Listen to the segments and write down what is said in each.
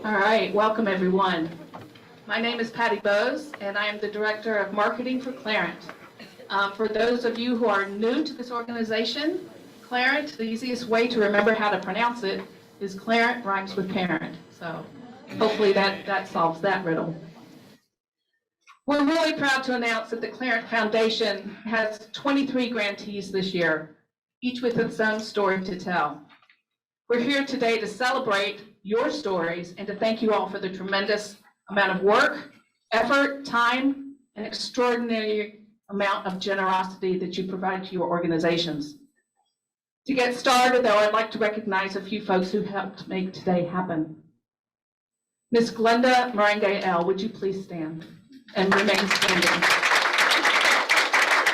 All right, welcome everyone. My name is Patty Bowes, and I am the Director of Marketing for Qlarant. For those of you who are new to this organization, Qlarant, the easiest way to remember how to pronounce it is Qlarant rhymes with parent. So hopefully that solves that riddle. We're really proud to announce that the Qlarant Foundation has 23 grantees this year, each with its own story to tell. We're here today to celebrate your stories and to thank you all for the tremendous amount of work, effort, time, and extraordinary amount of generosity that you provide to your organizations. To get started, though, I'd like to recognize a few folks who helped make today happen. Ms. Glenda Marangay-El, would you please stand and remain standing?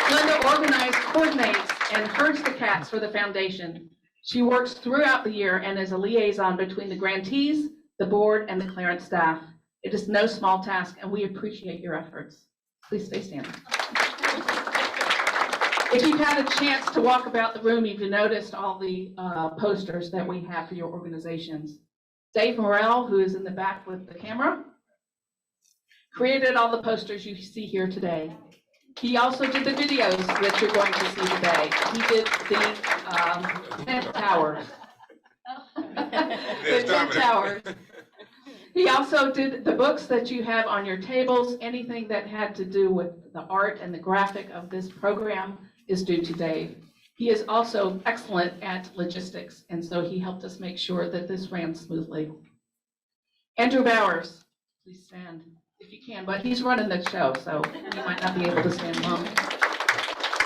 Glenda organizes, coordinates, and herds the cats for the foundation. She works throughout the year and is a liaison between the grantees, the board, and the Qlarant staff. It is no small task, and we appreciate your efforts. Please stay standing. If you've had a chance to walk about the room, you've noticed all the posters that we have for your organizations. Dave Morrell, who is in the back with the camera, created all the posters you see here today. He also did the videos that you're going to see today. He did the 10 towers. The 10 towers. He also did the books that you have on your tables. Anything that had to do with the art and the graphic of this program is due to Dave. He is also excellent at logistics, and so he helped us make sure that this ran smoothly. Andrew Bowers, please stand if you can, but he's running the show, so you might not be able to stand long.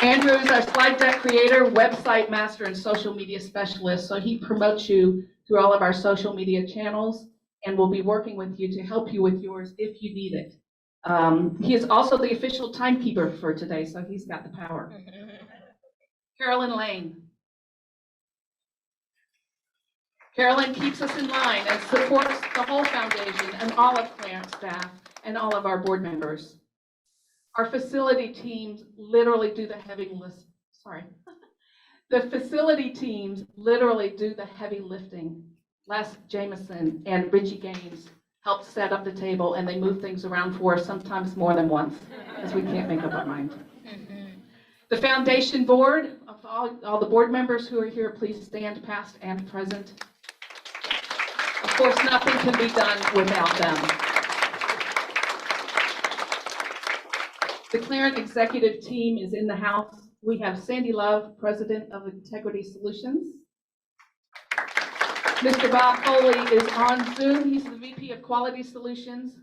Andrew is our slide deck creator, website master, and social media specialist, so he promotes you through all of our social media channels and will be working with you to help you with yours if you need it. He is also the official timekeeper for today, so he's got the power. Carolyn Lane. Carolyn keeps us in line and supports the whole foundation and all of Qlarant staff and all of our board members. Our facility teams literally do the heavy The facility teams literally do the heavy lifting. Les Jameson and Richie Gaines help set up the table, and they move things around for us, sometimes more than once, because we can't make up our mind. The foundation board, of all the board members who are here, please stand past and present. Of course, nothing can be done without them. The Qlarant executive team is in the house. We have Sandy Love, President of Integrity Solutions. Mr. Bob Foley is on Zoom. He's the VP of Quality Solutions.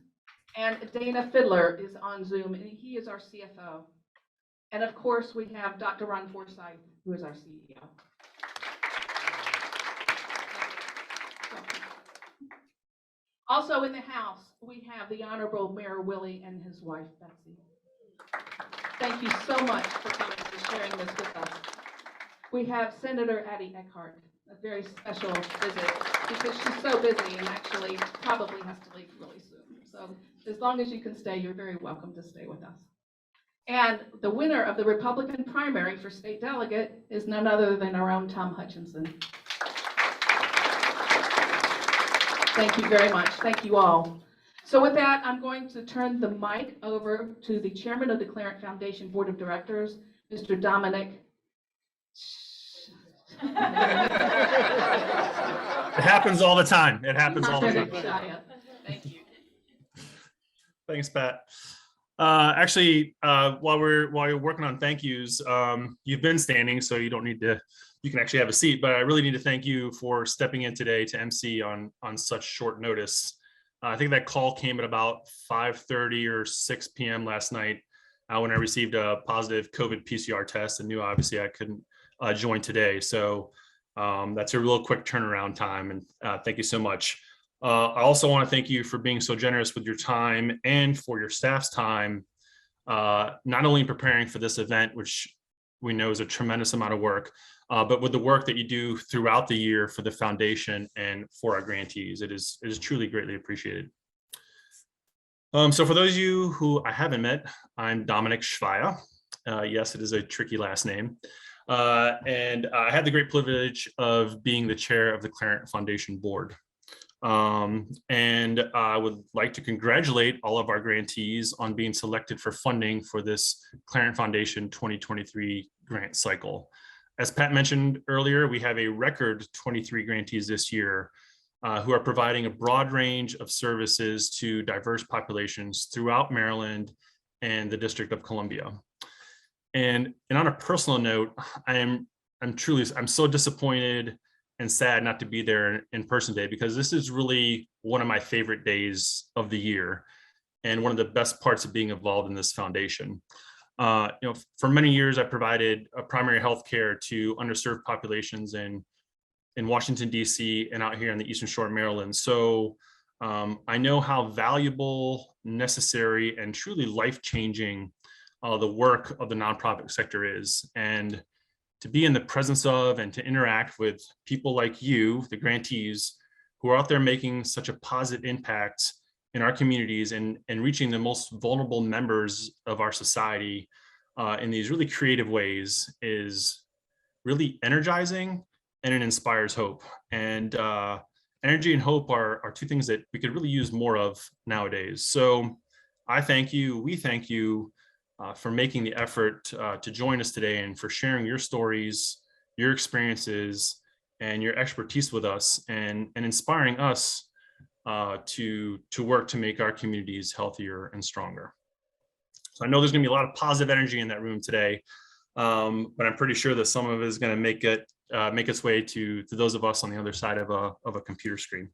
And Dana Fiddler is on Zoom, and he is our CFO. And of course, we have Dr. Ron Forsythe, who is our CEO. Also in the house, we have the Honorable Mayor Willie and his wife, Betsy. Thank you so much for coming and sharing this with us. We have Senator Addie Eckhart, a very special visit because she's so busy and actually probably has to leave really soon. So as long as you can stay, you're very welcome to stay with us. And the winner of the Republican primary for state delegate is none other than our own Tom Hutchinson. Thank you very much. Thank you all. So with that, I'm going to turn the mic over to the chairman of the Qlarant Foundation Board of Directors, Mr. Dominic. It happens all the time. It happens all the time. Thank you. Thanks, Pat. Actually, while you're working on thank yous, you've been standing, so you don't need to. You can actually have a seat. But I really need to thank you for stepping in today to MC on such short notice. I think that call came at about 5:30 or 6 p.m. last night when I received a positive COVID PCR test and knew obviously I couldn't join today. So that's a real quick turnaround time, and thank you so much. I also want to thank you for being so generous with your time and for your staff's time, not only in preparing for this event, which we know is a tremendous amount of work, but with the work that you do throughout the year for the foundation and for our grantees. It is truly greatly appreciated. So for those of you who I haven't met, I'm Dominic Schweier. Yes, it is a tricky last name. And I had the great privilege of being the chair of the Qlarant Foundation board. And I would like to congratulate all of our grantees on being selected for funding for this Qlarant Foundation 2023 grant cycle. As Pat mentioned earlier, we have a record 23 grantees this year who are providing a broad range of services to diverse populations throughout Maryland and the District of Columbia. And on a personal note, I'm so disappointed and sad not to be there in person today, because this is really one of my favorite days of the year and one of the best parts of being involved in this foundation. For many years, I provided primary health care to underserved populations in Washington, D.C. and out here in the Eastern Shore of Maryland. So I know how valuable, necessary, and truly life-changing the work of the nonprofit sector is. And to be in the presence of and to interact with people like you, the grantees, who are out there making such a positive impact in our communities and reaching the most vulnerable members of our society in these really creative ways is really energizing, and it inspires hope. And energy and hope are two things that we could really use more of nowadays. So I thank you, we thank you for making the effort to join us today and for sharing your stories, your experiences, and your expertise with us, and inspiring us to work to make our communities healthier and stronger. So I know there's going to be a lot of positive energy in that room today, but I'm pretty sure that some of it is going to make its way to those of us on the other side of a computer screen.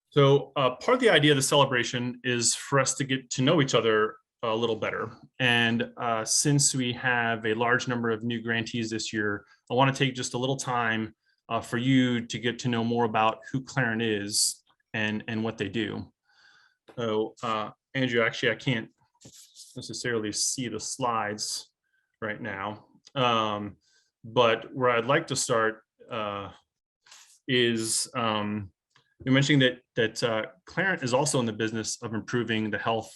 So part of the idea of the celebration is for us to get to know each other a little better. And since we have a large number of new grantees this year, I want to take just a little time for you to get to know more about who Qlarant is and what they do. So Andrew, actually, I can't necessarily see the slides right now, but where I'd like to start is you're mentioning that Qlarant is also in the business of improving the health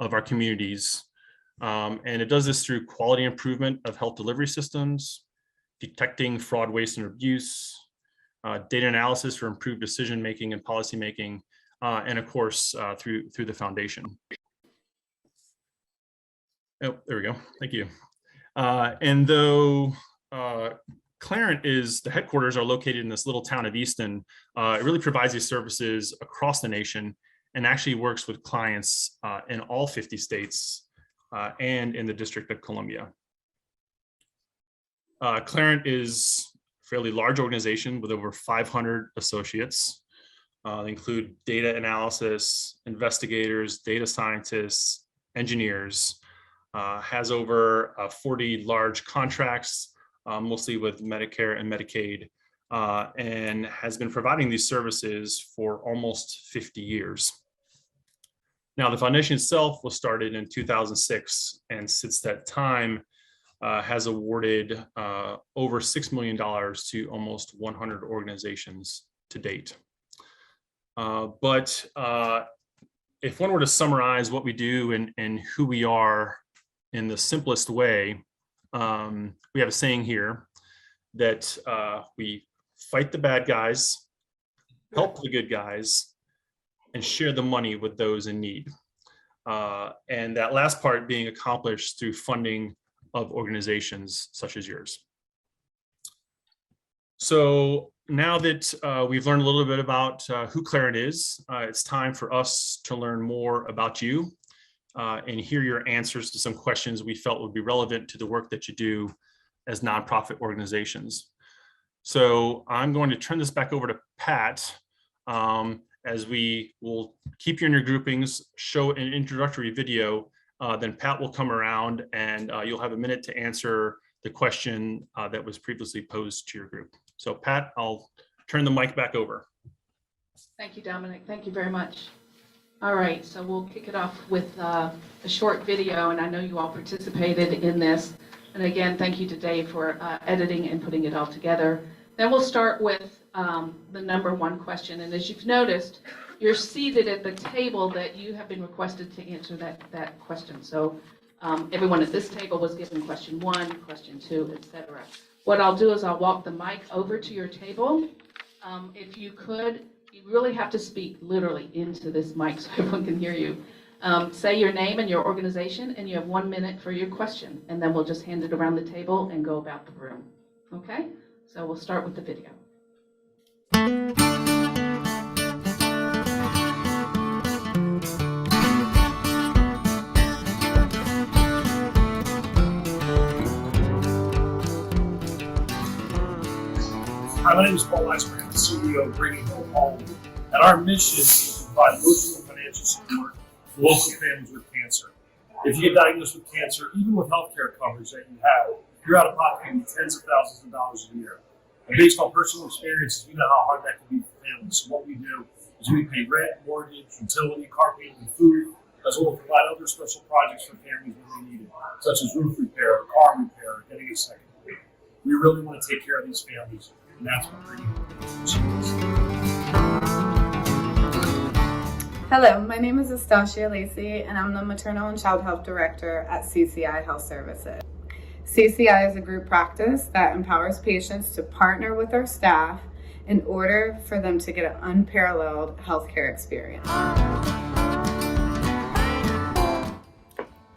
of our communities. And it does this through quality improvement of health delivery systems, detecting fraud, waste, and abuse, data analysis for improved decision-making and policymaking, and of course, through the foundation. Oh, there we go. Thank you. And though Qlarant the headquarters are located in this little town of Easton, it really provides these services across the nation and actually works with clients in all 50 states and in the District of Columbia. Qlarant is a fairly large organization with over 500 associates. They include data analysis, investigators, data scientists, engineers, has over 40 large contracts, mostly with Medicare and Medicaid, and has been providing these services for almost 50 years. Now, the foundation itself was started in 2006, and since that time has awarded over $6 million to almost 100 organizations to date. But if one were to summarize what we do and who we are in the simplest way, we have a saying here that we fight the bad guys, help the good guys, and share the money with those in need. And that last part being accomplished through funding of organizations such as yours. So now that we've learned a little bit about who Qlarant is, it's time for us to learn more about you and hear your answers to some questions we felt would be relevant to the work that you do as nonprofit organizations. So I'm going to turn this back over to Pat, as we will keep you in your groupings, show an introductory video, then Pat will come around and you'll have a minute to answer the question that was previously posed to your group. So Pat, I'll turn the mic back over. Thank you, Dominic. Thank you very much. All right, so we'll kick it off with a short video, and I know you all participated in this. And again, thank you to Dave for editing and putting it all together. Then we'll start with the number one question. And as you've noticed, you're seated at the table that you have been requested to answer that question. So everyone at this table was given question 1, question 2, etc. What I'll do is I'll walk the mic over to your table. If you could You really have to speak literally into this mic so everyone can hear you. Say your name and your organization, and you have 1 minute for your question, and then we'll just hand it around the table and go about the room. Okay? So we'll start with the video. Hi, my name is Paul Weisberg. I'm the CEO of Bringing Home, and our mission is to provide emotional and financial support to local families with cancer. If you get diagnosed with cancer, even with healthcare coverage that you have, you're out of pocket tens of thousands of dollars a year. And based on personal experiences, we know how hard that can be for families. So what we do is we pay rent, mortgage, utility, car payment, and food, as well as provide other special projects for families when they need it, such as roof repair, car repair, getting a second home. We really want to take care of these families. And that's what Bringing Home is. Hello, my name is Astasia Lacey, and I'm the Maternal and Child Health Director at CCI Health Services. CCI is a group practice that empowers patients to partner with our staff in order for them to get an unparalleled healthcare experience.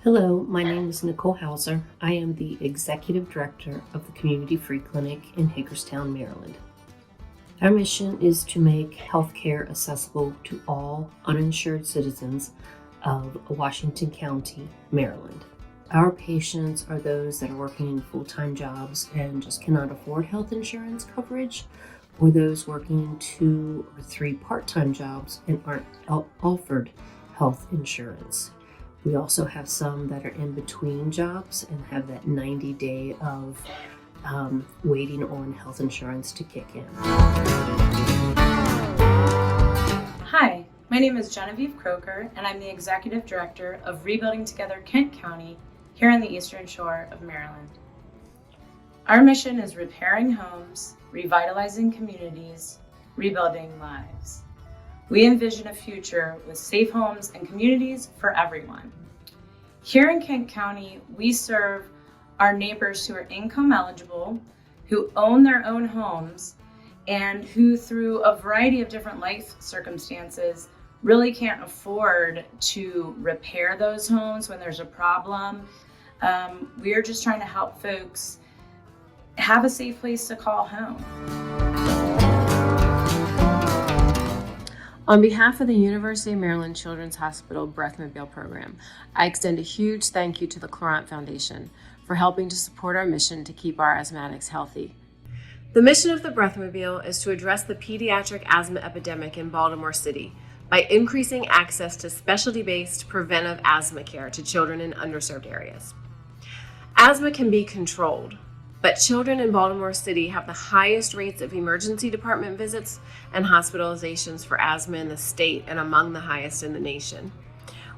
Hello, my name is Nicole Hauser. I am the Executive Director of the Community Free Clinic in Hagerstown, Maryland. Our mission is to make healthcare accessible to all uninsured citizens of Washington County, Maryland. Our patients are those that are working in full-time jobs and just cannot afford health insurance coverage, or those working 2 or 3 part-time jobs and aren't offered health insurance. We also have some that are in between jobs and have that 90-day of waiting on health insurance to kick in. Hi, my name is Genevieve Croker, and I'm the Executive Director of Rebuilding Together Kent County here on the Eastern Shore of Maryland. Our mission is repairing homes, revitalizing communities, rebuilding lives. We envision a future with safe homes and communities for everyone. Here in Kent County, we serve our neighbors who are income eligible, who own their own homes, and who through a variety of different life circumstances really can't afford to repair those homes when there's a problem. We're just trying to help folks have a safe place to call home. On behalf of the University of Maryland Children's Hospital Breathmobile Program, I extend a huge thank you to the Qlarant Foundation for helping to support our mission to keep our asthmatics healthy. The mission of the Breathmobile is to address the pediatric asthma epidemic in Baltimore City by increasing access to specialty-based preventive asthma care to children in underserved areas. Asthma can be controlled, but children in Baltimore City have the highest rates of emergency department visits and hospitalizations for asthma in the state and among the highest in the nation.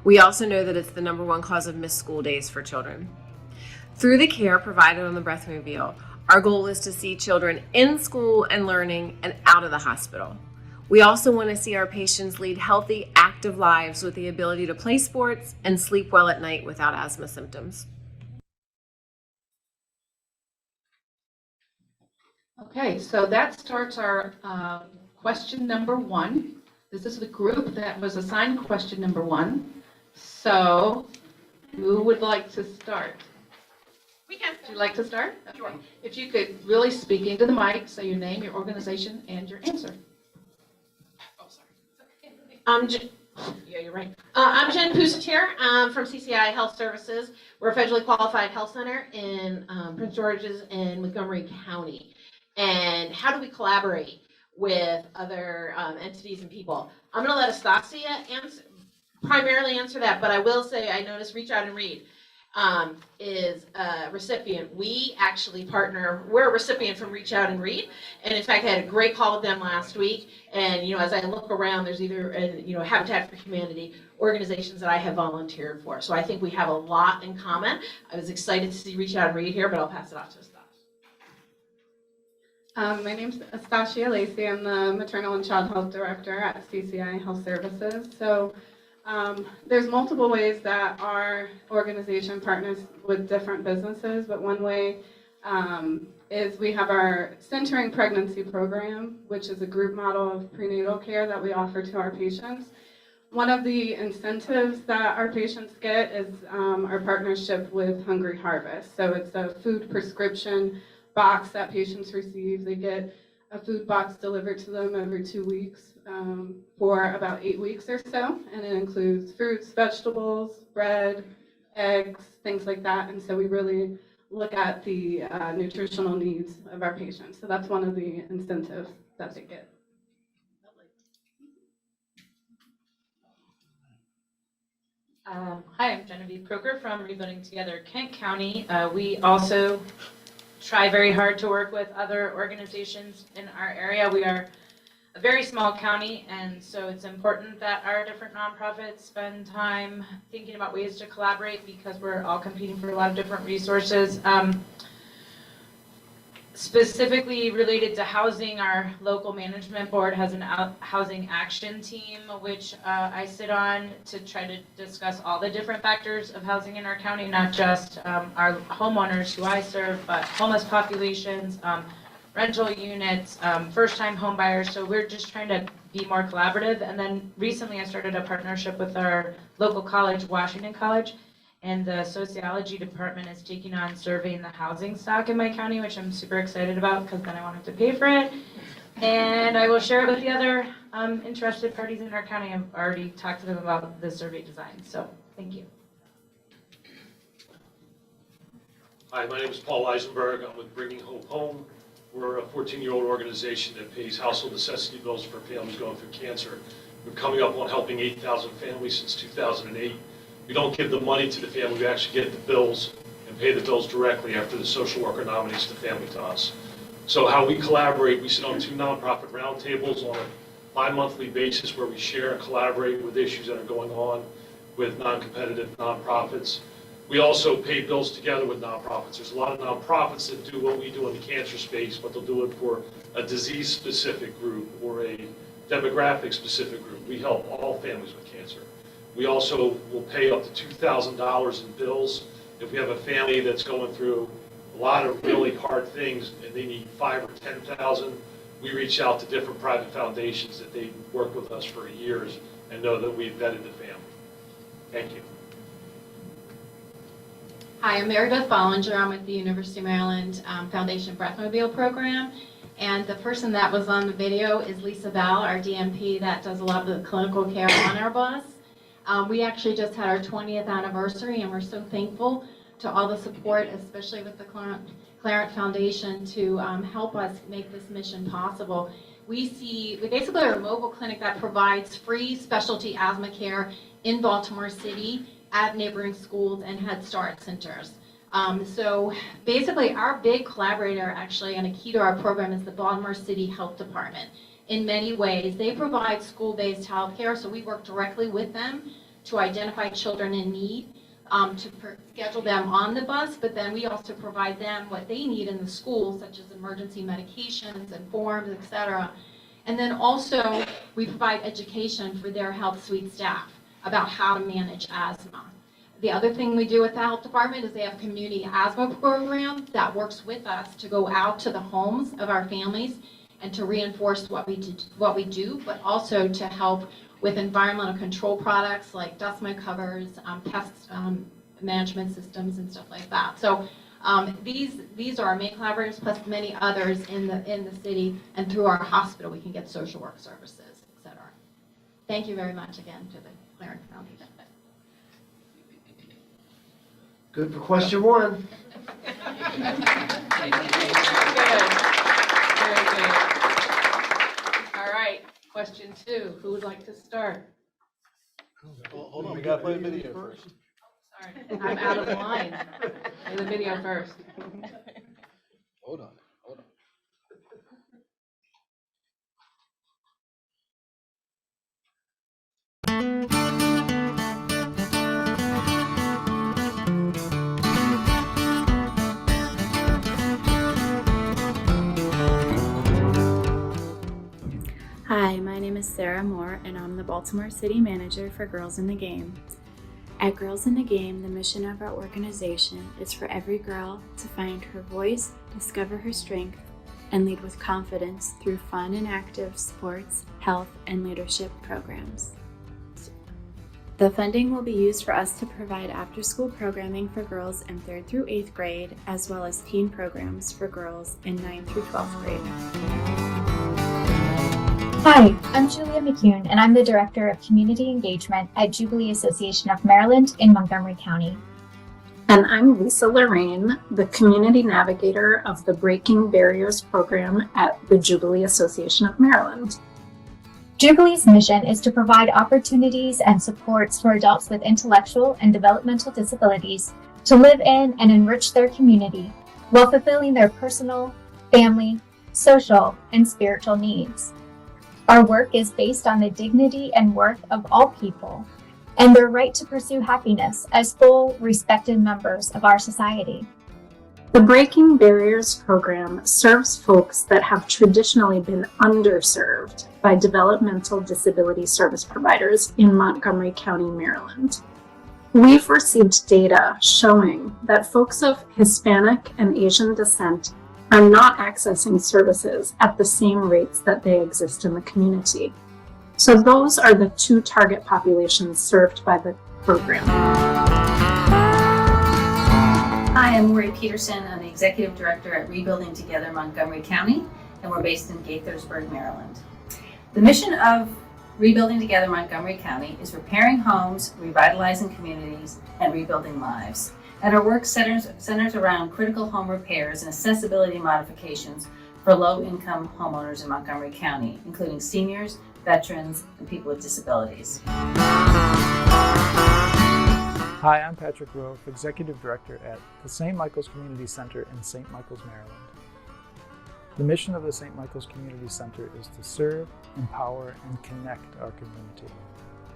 We also know that it's the #1 cause of missed school days for children. Through the care provided on the Breathmobile, our goal is to see children in school and learning and out of the hospital. We also want to see our patients lead healthy, active lives with the ability to play sports and sleep well at night without asthma symptoms. Okay, so that starts our question number 1. This is the group that was assigned question number 1. So who would like to start? We can. Would you like to start? Okay. Sure. If you could really speak into the mic, say your name, your organization, and your answer. Oh, sorry. Yeah, you're right. I'm Jen Pusatier from CCI Health Services. We're a federally qualified health center in Prince George's and Montgomery County. And how do we collaborate with other entities and people? I'm going to let Astasia primarily answer that, but I will say I noticed Reach Out and Read is a recipient. We actually partner, we're a recipient from Reach Out and Read, and in fact I had a great call with them last week, and as I look around, there's either Habitat for Humanity organizations that I have volunteered for, so I think we have a lot in common. I was excited to see Reach Out and Read here, but I'll pass it off to Astasia. My name's Astasia Lacey. I'm the Maternal and Child Health Director at CCI Health Services. So there's multiple ways that our organization partners with different businesses, but one way is we have our Centering Pregnancy program, which is a group model of prenatal care that we offer to our patients. One of the incentives that our patients get is our partnership with Hungry Harvest. So it's a food prescription box that patients receive. They get a food box delivered to them every 2 weeks for about 8 weeks or so, and it includes fruits, vegetables, bread, eggs, things like that. And so we really look at the nutritional needs of our patients. So that's one of the incentives that they get. Hi, I'm Genevieve Croker from Rebuilding Together Kent County. We also try very hard to work with other organizations in our area. We are a very small county, and so it's important that our different nonprofits spend time thinking about ways to collaborate because we're all competing for a lot of different resources. Specifically related to housing, our local management board has an housing action team, which I sit on to try to discuss all the different factors of housing in our county, not just our homeowners who I serve, but homeless populations, rental units, first-time home buyers. So we're just trying to be more collaborative. And then recently I started a partnership with our local college, Washington College, and the sociology department is taking on surveying the housing stock in my county, which I'm super excited about because then I won't have to pay for it. And I will share it with the other interested parties in our county. I've already talked to them about the survey design. So thank you. Hi, my name is Paul Eisenberg. I'm with Bringing Hope Home. We're a 14-year-old organization that pays household necessity bills for families going through cancer. We're coming up on helping 8,000 families since 2008. We don't give the money to the family, we actually get the bills and pay the bills directly after the social worker nominates the family to us. So how we collaborate, we sit on 2 nonprofit roundtables on a bi-monthly basis where we share and collaborate with issues that are going on with non-competitive nonprofits. We also pay bills together with nonprofits. There's a lot of nonprofits that do what we do in the cancer space, but they'll do it for a disease-specific group or a demographic-specific group. We help all families with cancer. We also will pay up to $2,000 in bills. If we have a family that's going through a lot of really hard things and they need $5,000 or $10,000, we reach out to different private foundations that they work with us for years and know that we've vetted the family. Thank you. Hi, I'm Mary Beth Bollinger. I'm with the University of Maryland Foundation Breathmobile Program. And the person that was on the video is Lisa Bell, our DMP that does a lot of the clinical care on our bus. We actually just had our 20th anniversary, and we're so thankful to all the support, especially with the Qlarant Foundation, to help us make this mission possible. We basically are a mobile clinic that provides free specialty asthma care in Baltimore City at neighboring schools and Head Start centers. So basically our big collaborator actually and a key to our program is the Baltimore City Health Department. In many ways, they provide school-based health care, so we work directly with them to identify children in need, to schedule them on the bus, but then we also provide them what they need in the school, such as emergency medications and forms, etc. And then also we provide education for their health suite staff about how to manage asthma. The other thing we do with the health department is they have a community asthma program that works with us to go out to the homes of our families and to reinforce what we do, but also to help with environmental control products like dust mite covers, pest management systems, and stuff like that. So these are our main collaborators, plus many others in the city, and through our hospital we can get social work services, etc. Thank you very much again to the Qlarant Foundation. Good for question 1. Very good. All right, question 2. Who would like to start? Hold on, we gotta play the video first. Sorry, I'm out of line. Play the video first. Hold on. Hi, my name is Sarah Moore, and I'm the Baltimore City Manager for Girls in the Game. At Girls in the Game, the mission of our organization is for every girl to find her voice, discover her strength, and lead with confidence through fun and active sports, health, and leadership programs. The funding will be used for us to provide after-school programming for girls in 3rd through 8th grade, as well as teen programs for girls in 9th through 12th grade. Hi, I'm Julia McCune, and I'm the Director of Community Engagement at Jubilee Association of Maryland in Montgomery County. And I'm Lisa Lorraine, the Community Navigator of the Breaking Barriers program at the Jubilee Association of Maryland. Jubilee's mission is to provide opportunities and supports for adults with intellectual and developmental disabilities to live in and enrich their community while fulfilling their personal, family, social, and spiritual needs. Our work is based on the dignity and worth of all people and their right to pursue happiness as full, respected members of our society. The Breaking Barriers program serves folks that have traditionally been underserved by developmental disability service providers in Montgomery County, Maryland. We've received data showing that folks of Hispanic and Asian descent are not accessing services at the same rates that they exist in the community. So those are the two target populations served by the program. Hi, I'm Lori Peterson. I'm the Executive Director at Rebuilding Together Montgomery County, and we're based in Gaithersburg, Maryland. The mission of Rebuilding Together Montgomery County is repairing homes, revitalizing communities, and rebuilding lives. And our work centers around critical home repairs and accessibility modifications for low-income homeowners in Montgomery County, including seniors, veterans, and people with disabilities. Hi, I'm Patrick Rove, Executive Director at the St. Michael's Community Center in St. Michael's, Maryland. The mission of the St. Michael's Community Center is to serve, empower, and connect our community.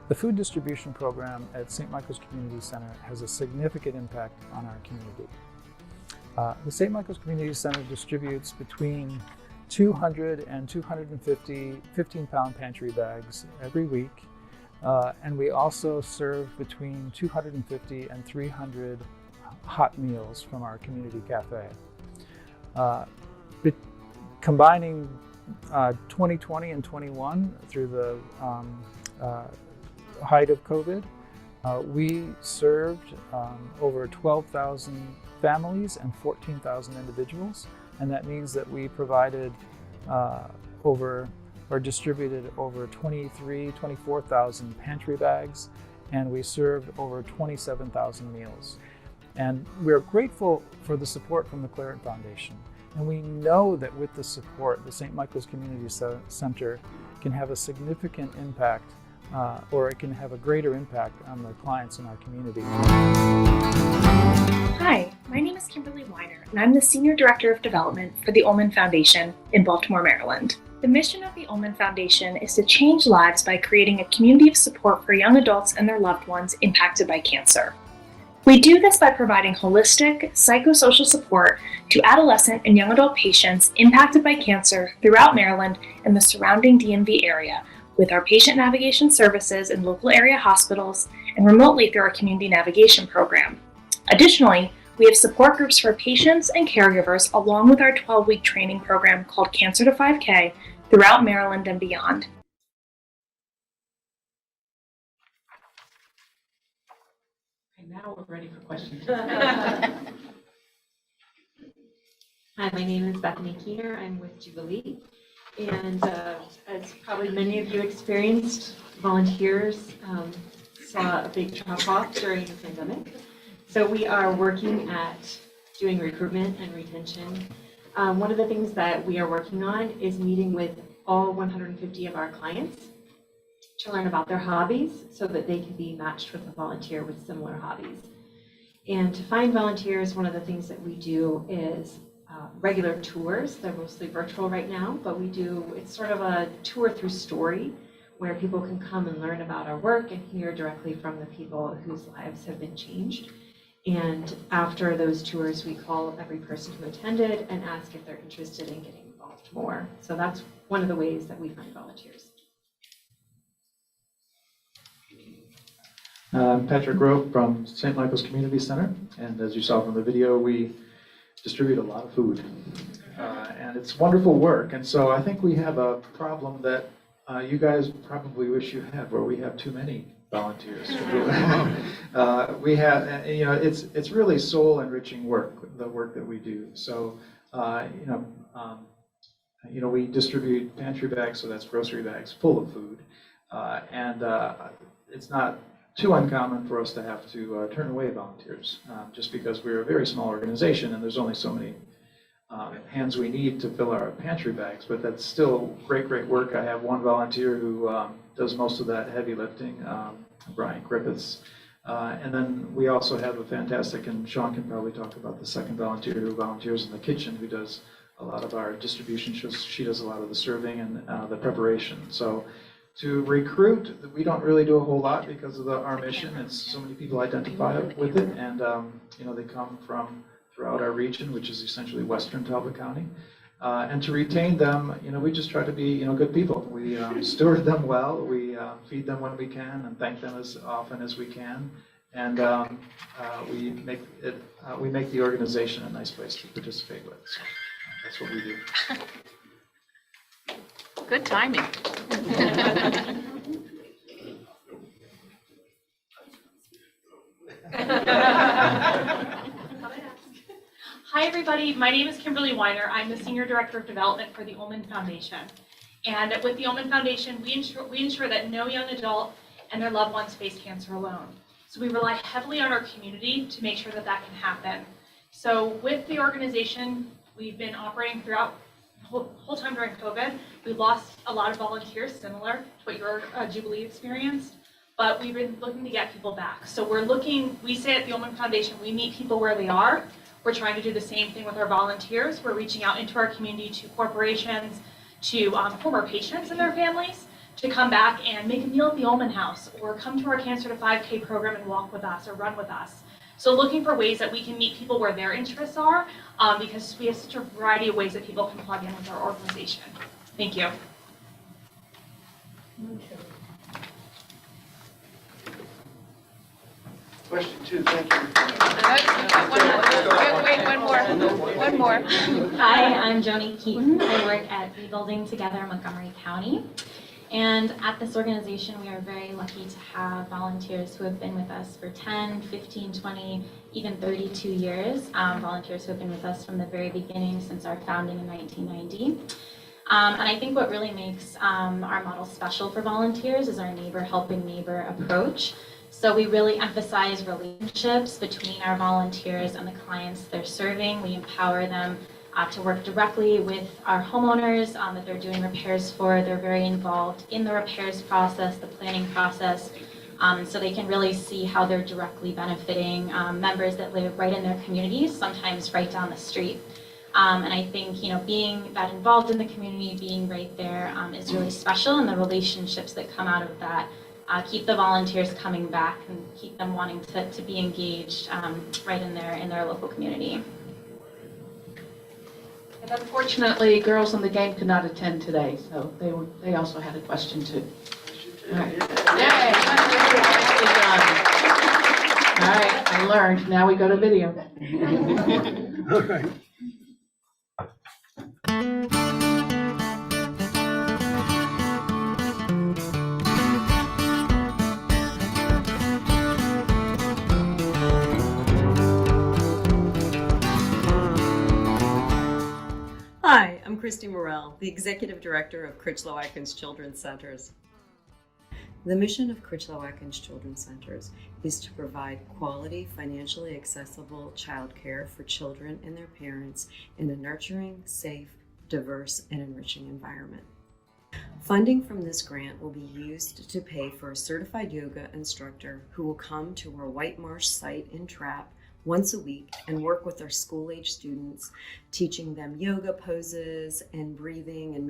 The food distribution program at St. Michael's Community Center has a significant impact on our community. The St. Michael's Community Center distributes between 200 and 250 15-pound pantry bags every week. And we also serve between 250 and 300 hot meals from our community cafe. Combining 2020 and 21 through the height of COVID, we served over 12,000 families and 14,000 individuals. And that means that we provided distributed over 24,000 pantry bags, and we served over 27,000 meals. And we're grateful for the support from the Qlarant Foundation. And we know that with the support, the St. Michael's Community Center can have a significant impact, or it can have a greater impact on the clients in our community. Hi, my name is Kimberly Weiner, and I'm the Senior Director of Development for the Ullman Foundation in Baltimore, Maryland. The mission of the Ullman Foundation is to change lives by creating a community of support for young adults and their loved ones impacted by cancer. We do this by providing holistic, psychosocial support to adolescent and young adult patients impacted by cancer throughout Maryland and the surrounding DMV area, with our patient navigation services in local area hospitals and remotely through our community navigation program. Additionally, we have support groups for patients and caregivers along with our 12-week training program called Cancer to 5K throughout Maryland and beyond. Okay, now we're ready for questions. Hi, my name is Bethany Keener. I'm with Jubilee. And as probably many of you experienced, volunteers saw a big drop-off during the pandemic. So we are working at doing recruitment and retention. One of the things that we are working on is meeting with all 150 of our clients to learn about their hobbies so that they can be matched with a volunteer with similar hobbies. And to find volunteers, one of the things that we do is regular tours. They're mostly virtual right now, but it's sort of a tour through story where people can come and learn about our work and hear directly from the people whose lives have been changed. And after those tours, we call every person who attended and ask if they're interested in getting involved more. So that's one of the ways that we find volunteers. I'm Patrick Grove from St. Michael's Community Center, and as you saw from the video, we distribute a lot of food. And it's wonderful work, and so I think we have a problem that you guys probably wish you had, where we have too many volunteers. We have, it's really soul-enriching work, the work that we do. So, we distribute pantry bags, so that's grocery bags full of food, and it's not too uncommon for us to have to turn away volunteers, just because we're a very small organization and there's only so many hands we need to fill our pantry bags, but that's still great work. I have one volunteer who does most of that heavy lifting, Brian Griffiths. And then we also have a fantastic, and Sean can probably talk about the second volunteer who volunteers in the kitchen, who does a lot of our distribution. She does a lot of the serving and the preparation. So to recruit, we don't really do a whole lot because of our mission. It's so many people identify with it, and they come from throughout our region, which is essentially Western Talbot County. And to retain them, we just try to be, good people. We steward them well. We feed them when we can, and thank them as often as we can. And we make the organization a nice place to participate with. So that's what we do. Good timing. Hi everybody, my name is Kimberly Weiner. I'm the Senior Director of Development for the Ullman Foundation. And with the Ullman Foundation, we ensure that no young adult and their loved ones face cancer alone. So we rely heavily on our community to make sure that that can happen. So with the organization, we've been operating throughout the whole time during COVID. We lost a lot of volunteers, similar to what your Jubilee experienced, but we've been looking to get people back. So we say at the Ullman Foundation, we meet people where they are. We're trying to do the same thing with our volunteers. We're reaching out into our community to corporations, to former patients and their families, to come back and make a meal at the Ullman House, or come to our Cancer to 5K program and walk with us or run with us. So looking for ways that we can meet people where their interests are, because we have such a variety of ways that people can plug in with our organization. Thank you. Question 2, thank you. One more. Hi, I'm Joni Keaton. I work at Rebuilding Together Montgomery County. And at this organization, we are very lucky to have volunteers who have been with us for 10, 15, 20, even 32 years. Volunteers who have been with us from the very beginning since our founding in 1990. And I think what really makes our model special for volunteers is our neighbor helping neighbor approach. So we really emphasize relationships between our volunteers and the clients they're serving. We empower them to work directly with our homeowners that they're doing repairs for. They're very involved in the repairs process, the planning process, so they can really see how they're directly benefiting members that live right in their communities, sometimes right down the street. And I think, being that involved in the community, being right there is really special, and the relationships that come out of that keep the volunteers coming back and keep them wanting to be engaged right in their local community. And unfortunately, girls in the game could not attend today, so they also had a question too. All right. Yay! All right, I learned. Now we go to video. All right. Hi, I'm Christy Morrell, the Executive Director of Critchlow-Atkins Children's Centers. The mission of Critchlow-Atkins Children's Centers is to provide quality, financially accessible childcare for children and their parents in a nurturing, safe, diverse, and enriching environment. Funding from this grant will be used to pay for a certified yoga instructor who will come to our White Marsh site in Trapp once a week and work with our school-age students, teaching them yoga poses and breathing and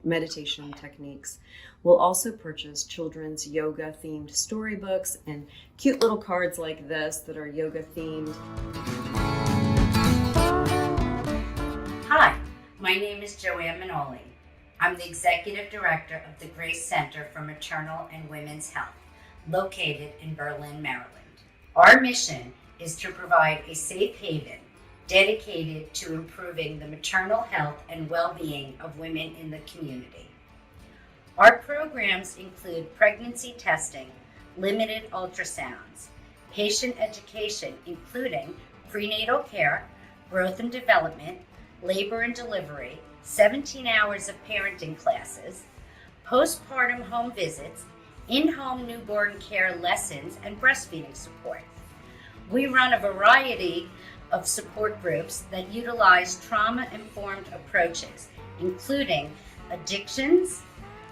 meditation techniques. We'll also purchase children's yoga-themed storybooks and cute little cards like this that are yoga-themed. Hi, my name is Joanne Manoli. I'm the Executive Director of the Grace Center for Maternal and Women's Health. located in Berlin, Maryland. Our mission is to provide a safe haven dedicated to improving the maternal health and well-being of women in the community. Our programs include pregnancy testing, limited ultrasounds, patient education including prenatal care, growth and development, labor and delivery, 17 hours of parenting classes, postpartum home visits, in-home newborn care lessons, and breastfeeding support. We run a variety of support groups that utilize trauma-informed approaches, including addictions,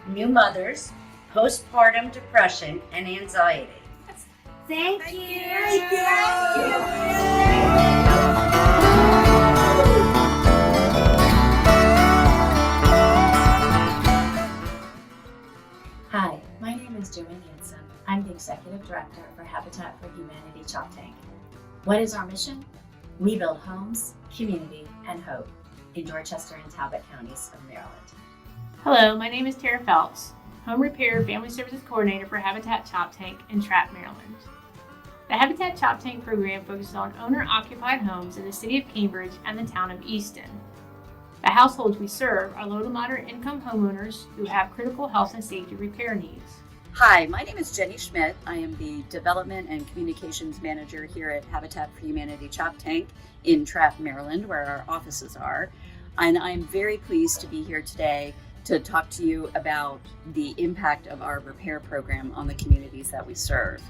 new mothers, postpartum depression, and anxiety. Thank you. Thank you. Hi, my name is Joanne Hansen. I'm the Executive Director for Habitat for Humanity Choptank. What is our mission? We build homes, community, and hope in Dorchester and Talbot counties of Maryland. Hello, my name is Tara Phelps, Home Repair Family Services Coordinator for Habitat Choptank in Trapp, Maryland. The Habitat Choptank program focuses on owner-occupied homes in the city of Cambridge and the town of Easton. The households we serve are low to moderate income homeowners who have critical health and safety repair needs. Hi, my name is Jenny Schmidt. I am the Development and Communications Manager here at Habitat for Humanity Choptank in Trapp, Maryland, where our offices are. And I'm very pleased to be here today to talk to you about the impact of our repair program on the communities that we serve.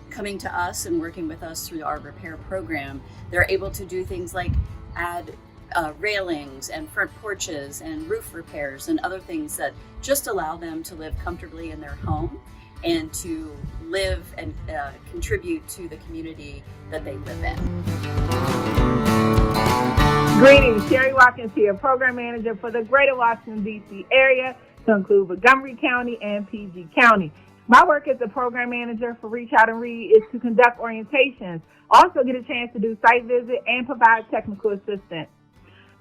Coming to us and working with us through our repair program, they're able to do things like add railings and front porches and roof repairs and other things that just allow them to live comfortably in their home and to live and contribute to the community that they live in. Greetings, Sherry Watkins here, Program Manager for the Greater Washington, D.C. area to include Montgomery County and PG County. My work as a Program Manager for Reach Out and Read is to conduct orientations, also get a chance to do site visit and provide technical assistance.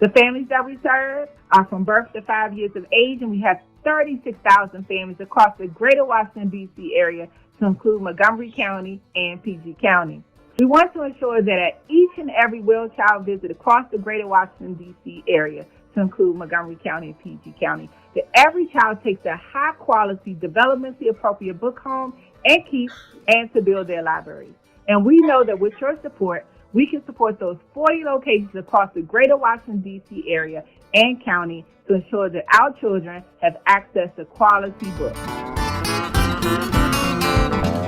The families that we serve are from birth to 5 years of age, and we have 36,000 families across the Greater Washington, D.C. area to include Montgomery County and PG County. We want to ensure that at each and every well child visit across the Greater Washington, D.C. area to include Montgomery County and PG County, that every child takes a high-quality, developmentally appropriate book home and keeps and to build their libraries. And we know that with your support, we can support those 40 locations across the Greater Washington, D.C. area and county to ensure that our children have access to quality books.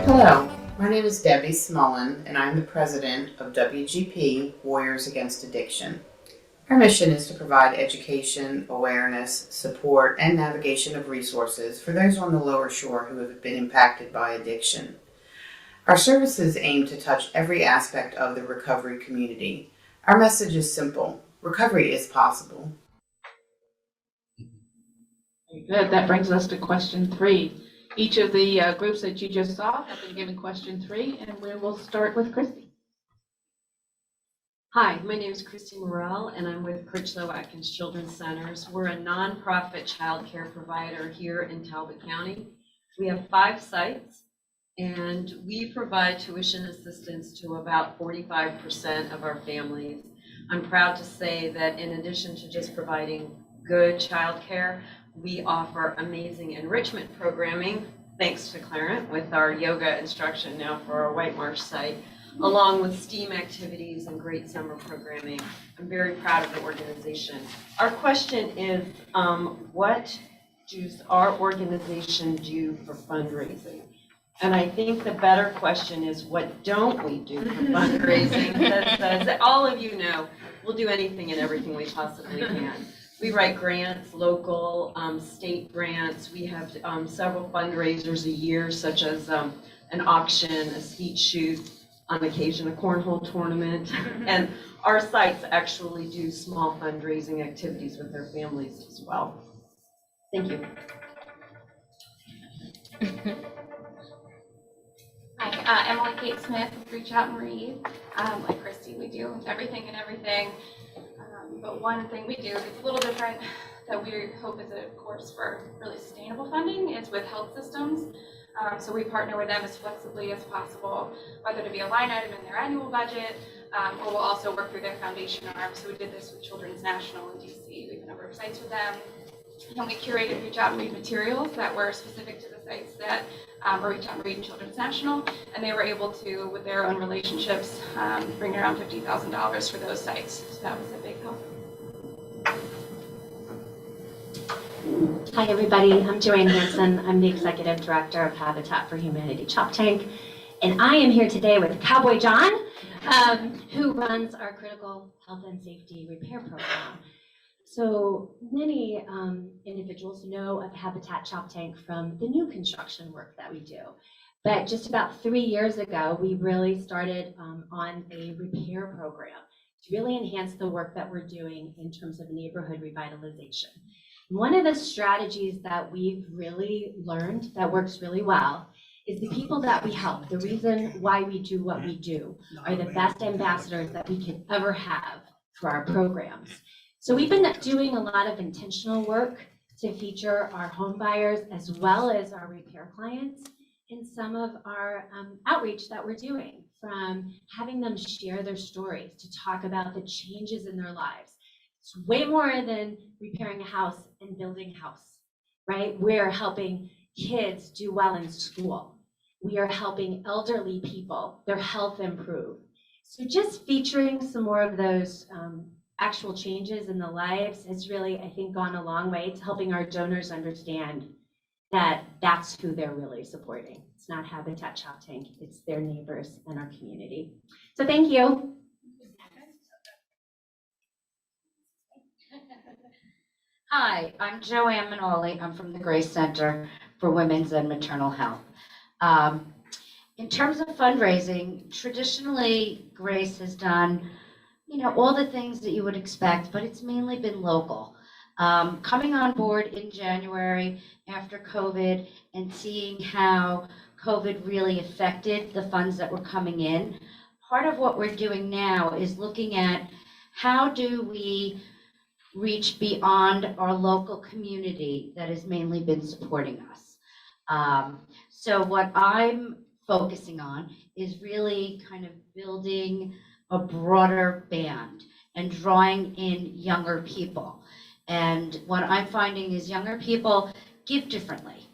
Hello, my name is Debbie Smullen, and I'm the president of WGP Warriors Against Addiction. Our mission is to provide education, awareness, support, and navigation of resources for those on the lower shore who have been impacted by addiction. Our services aim to touch every aspect of the recovery community. Our message is simple: recovery is possible. Very good. That brings us to question 3. Each of the groups that you just saw have been given question 3, and we will start with Christy. Hi, my name is Christy Morrell, and I'm with Critchlow Atkins Children's Centers. We're a nonprofit child care provider here in Talbot County. We have 5 sites, and we provide tuition assistance to about 45% of our families. I'm proud to say that in addition to just providing good child care, we offer amazing enrichment programming, thanks to Qlarant, with our yoga instruction now for our White Marsh site, along with STEAM activities and great summer programming. I'm very proud of the organization. Our question is, what does our organization do for fundraising? And I think the better question is, what don't we do for fundraising? Because all of you know, we'll do anything and everything we possibly can. We write grants, local, state grants. We have several fundraisers a year, such as an auction, a skeet shoot, on occasion a cornhole tournament. And our sites actually do small fundraising activities with their families as well. Thank you. Hi, Emily Kate Smith with Reach Out and Read. Like Christy, we do everything and everything. But one thing we do that's a little different that we hope is a course for really sustainable funding is with health systems. So we partner with them as flexibly as possible, whether to be a line item in their annual budget, or we'll also work through their foundation arm. So we did this with Children's National in DC. We have a number of sites with them. And we curated Reach Out and Read materials that were specific to the sites that were Reach Out and Read and Children's National. And they were able to, with their own relationships, bring around $50,000 for those sites. So that was a big help. Hi everybody, I'm Joanne Hansen. I'm the Executive Director of Habitat for Humanity Chop Tank. And I am here today with Cowboy John, who runs our Critical Health and Safety Repair Program. So many individuals know of Habitat Chop Tank from the new construction work that we do. But just about 3 years ago, we really started on a repair program to really enhance the work that we're doing in terms of neighborhood revitalization. One of the strategies that we've really learned that works really well is the people that we help. The reason why we do what we do are the best ambassadors that we could ever have for our programs. So we've been doing a lot of intentional work to feature our home buyers as well as our repair clients in some of our outreach that we're doing, from having them share their stories to talk about the changes in their lives. It's way more than repairing a house and building a house, right? We're helping kids do well in school. We are helping elderly people, their health improve. So just featuring some more of those actual changes in the lives has really, I think, gone a long way to helping our donors understand that that's who they're really supporting. It's not Habitat Chop Tank, it's their neighbors and our community. So thank you. Hi, I'm Joanne Manoli. I'm from the Grace Center for Women's and Maternal Health. In terms of fundraising, traditionally Grace has done, all the things that you would expect, but it's mainly been local. Coming on board in January after COVID and seeing how COVID really affected the funds that were coming in, part of what we're doing now is looking at how do we reach beyond our local community that has mainly been supporting us. So what I'm focusing on is really kind of building a broader band and drawing in younger people. And what I'm finding is younger people give differently,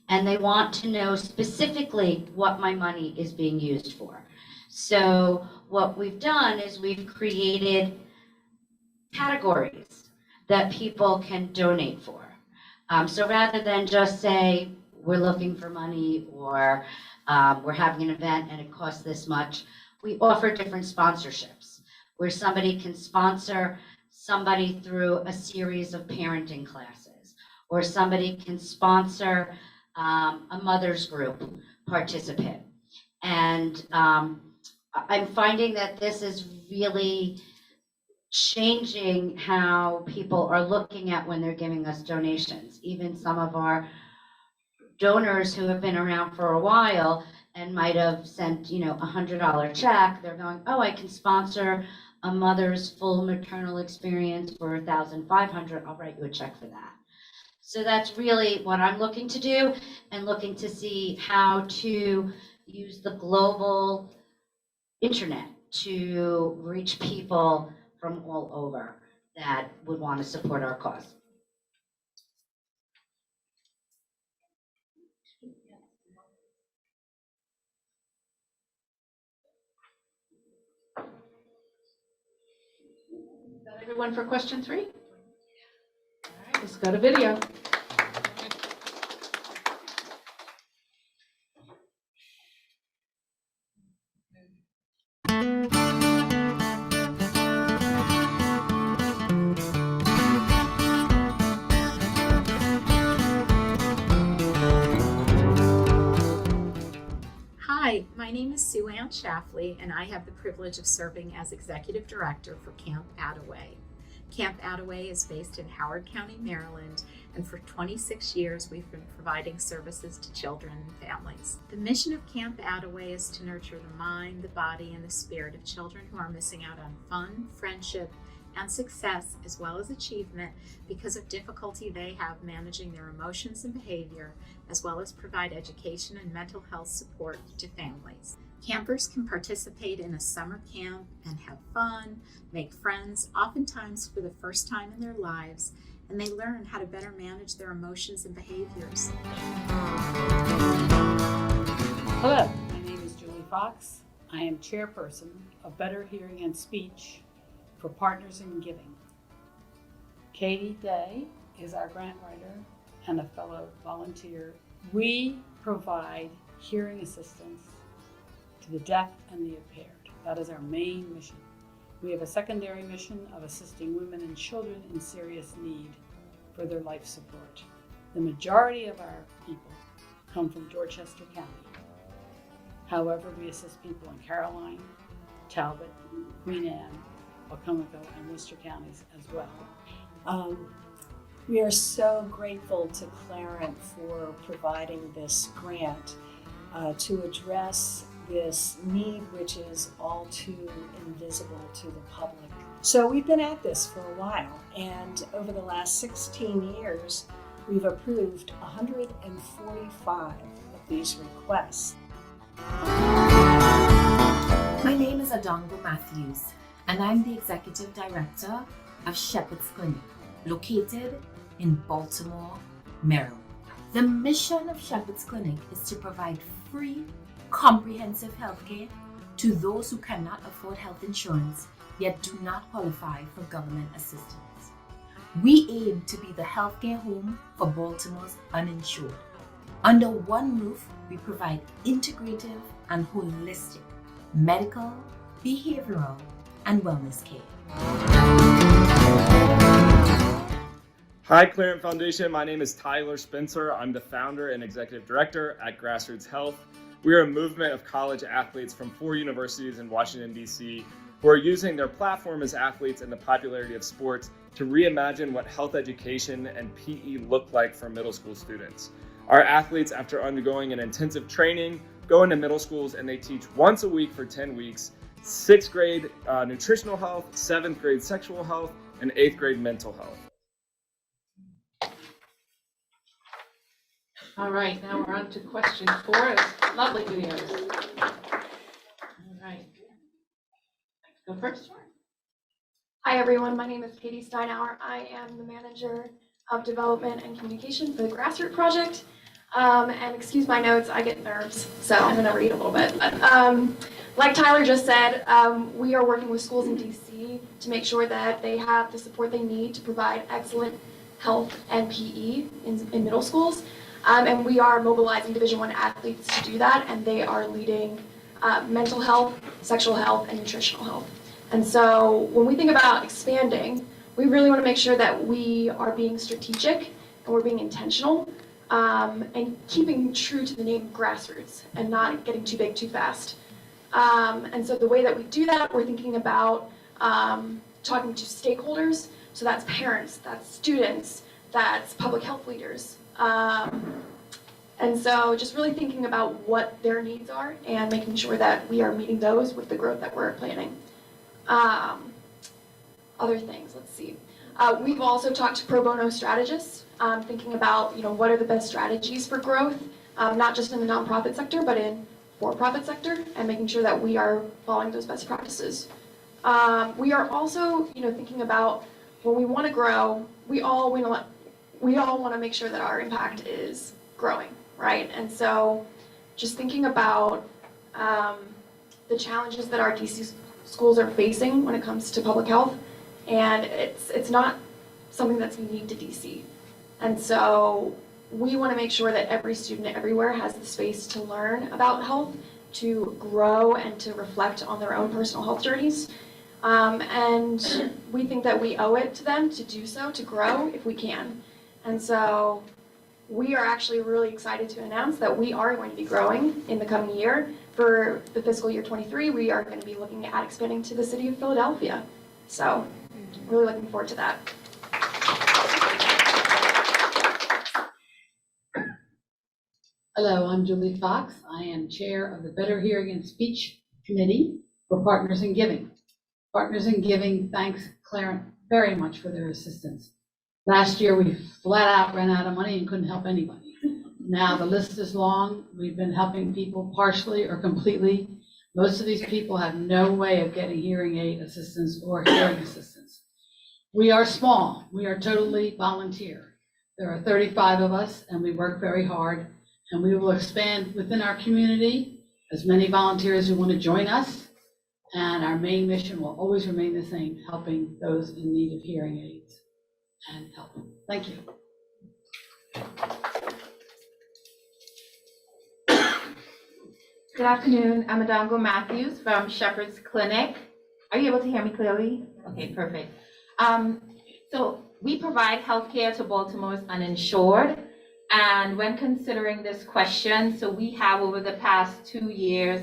and they want to know specifically what my money is being used for. So what we've done is we've created categories that people can donate for. So rather than just say, we're looking for money, or we're having an event and it costs this much, we offer different sponsorships where somebody can sponsor somebody through a series of parenting classes, or somebody can sponsor a mother's group participant. And I'm finding that this is really changing how people are looking at when they're giving us donations. Even some of our donors who have been around for a while and might have sent, $100 check, they're going, oh, I can sponsor a mother's full maternal experience for $1,500. I'll write you a check for that. So that's really what I'm looking to do, and looking to see how to use the global internet to reach people from all over that would want to support our cause. Is that everyone for question 3? All right, let's go to video. Hi, my name is Sue Ann Shaffley, and I have the privilege of serving as Executive Director for Camp Attaway. Camp Attaway is based in Howard County, Maryland, and for 26 years we've been providing services to children and families. The mission of Camp Attaway is to nurture the mind, the body, and the spirit of children who are missing out on fun, friendship, and success as well as achievement because of difficulty they have managing their emotions and behavior, as well as provide education and mental health support to families. Campers can participate in a summer camp and have fun, make friends, oftentimes for the first time in their lives, and they learn how to better manage their emotions and behaviors. Hello, my name is Julie Fox. I am chairperson of Better Hearing and Speech for Partners in Giving. Katie Day is our grant writer and a fellow volunteer. We provide hearing assistance to the deaf and the impaired. That is our main mission. We have a secondary mission of assisting women and children in serious need for their life support. The majority of our people come from Dorchester County. However, we assist people in Caroline, Talbot, Queen Anne, Wacomico, and Worcester counties as well. We are so grateful to Qlarant for providing this grant to address this need, which is all too invisible to the public. So we've been at this for a while, and over the last 16 years, we've approved 145 of these requests. My name is Adongo Matthews, and I'm the Executive Director of Shepherd's Clinic, located in Baltimore, Maryland. The mission of Shepherd's Clinic is to provide free, comprehensive health care to those who cannot afford health insurance, yet do not qualify for government assistance. We aim to be the healthcare home for Baltimore's uninsured. Under one roof, we provide integrative and holistic medical, behavioral, and wellness care. Hi, Qlarant Foundation. My name is Tyler Spencer. I'm the founder and executive director at Grassroots Health. We are a movement of college athletes from 4 universities in Washington, D.C., who are using their platform as athletes and the popularity of sports to reimagine what health education and PE look like for middle school students. Our athletes, after undergoing an intensive training, go into middle schools and they teach once a week for 10 weeks, 6th grade nutritional health, 7th grade sexual health, and 8th grade mental health. All right, now we're on to question 4. Lovely videos. All right. Go first. Hi everyone, my name is Katie Steinauer. I am the manager of development and communication for the Grassroots Project. And excuse my notes, I get nerves, so I'm gonna read a little bit. Like Tyler just said, we are working with schools in DC to make sure that they have the support they need to provide excellent health and PE in middle schools. And we are mobilizing Division I athletes to do that, and they are leading mental health, sexual health, and nutritional health. And so when we think about expanding, we really want to make sure that we are being strategic and we're being intentional and keeping true to the name Grassroots and not getting too big too fast. And so the way that we do that, we're thinking about talking to stakeholders. So that's parents, that's students, that's public health leaders. And so just really thinking about what their needs are and making sure that we are meeting those with the growth that we're planning. Other things, let's see. We've also talked to pro bono strategists, thinking about, what are the best strategies for growth, not just in the nonprofit sector, but in for-profit sector, and making sure that we are following those best practices. We are also, thinking about when we want to grow, we all want to make sure that our impact is growing, right? And so just thinking about the challenges that our DC schools are facing when it comes to public health, and it's not something that's unique to DC. And so we want to make sure that every student everywhere has the space to learn about health, to grow, and to reflect on their own personal health journeys. And we think that we owe it to them to do so, to grow if we can. And so we are actually really excited to announce that we are going to be growing in the coming year. For the fiscal year 23, we are going to be looking at expanding to the city of Philadelphia. So really looking forward to that. Hello, I'm Julie Fox. I am chair of the Better Hearing and Speech Committee for Partners in Giving. Partners in Giving thanks Qlarant very much for their assistance. Last year, we flat out ran out of money and couldn't help anybody. Now the list is long. We've been helping people partially or completely. Most of these people have no way of getting hearing aid assistance or hearing assistance. We are small. We are totally volunteer. There are 35 of us, and we work very hard, and we will expand within our community as many volunteers who want to join us. And our main mission will always remain the same, helping those in need of hearing aids and help. Thank you. Good afternoon. I'm Adongo Matthews from Shepherd's Clinic. Are you able to hear me clearly? Okay, perfect. So we provide healthcare to Baltimore's uninsured. And when considering this question, so we have over the past 2 years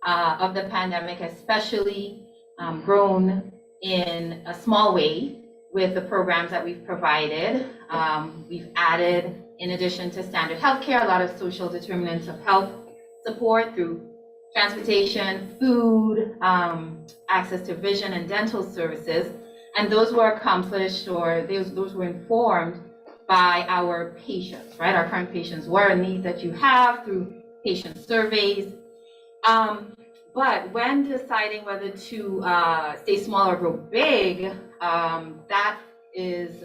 of the pandemic, especially grown in a small way with the programs that we've provided. We've added, in addition to standard healthcare, a lot of social determinants of health support through transportation, food, access to vision and dental services. And those were accomplished, or those were informed by our patients, right? Our current patients, what are needs that you have through patient surveys. But when deciding whether to stay small or grow big, that is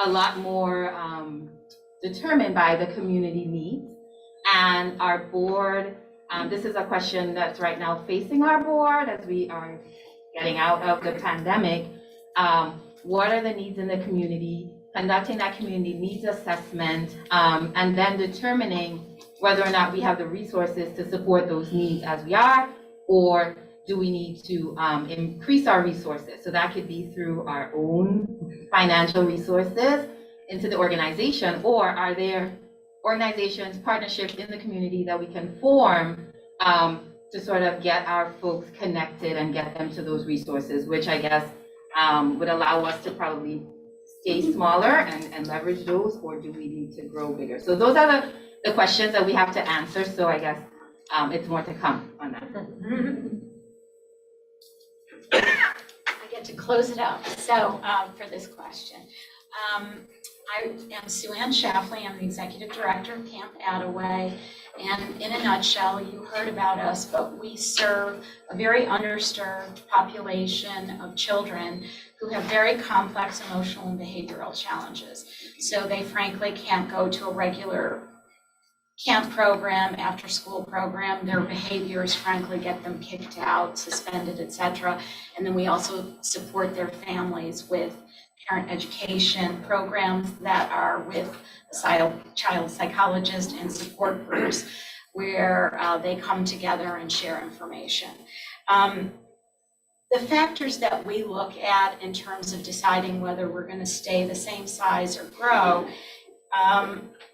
a lot more determined by the community needs. And our board, this is a question that's right now facing our board as we are getting out of the pandemic. What are the needs in the community? Conducting that community needs assessment, and then determining whether or not we have the resources to support those needs as we are, or do we need to increase our resources? So that could be through our own financial resources into the organization, or are there organizations, partnerships in the community that we can form to sort of get our folks connected and get them to those resources, which I guess would allow us to probably stay smaller and leverage those, or do we need to grow bigger? So those are the questions that we have to answer. So I guess it's more to come on that. I get to close it up. So for this question, I am Sue Ann Schlafly. I'm the Executive Director of Camp Attaway. And in a nutshell, you heard about us, but we serve a very underserved population of children who have very complex emotional and behavioral challenges. So they frankly can't go to a regular camp program, after school program. Their behaviors frankly get them kicked out, suspended, etc. And then we also support their families with parent education programs that are with a child psychologist and support groups where they come together and share information. The factors that we look at in terms of deciding whether we're going to stay the same size or grow,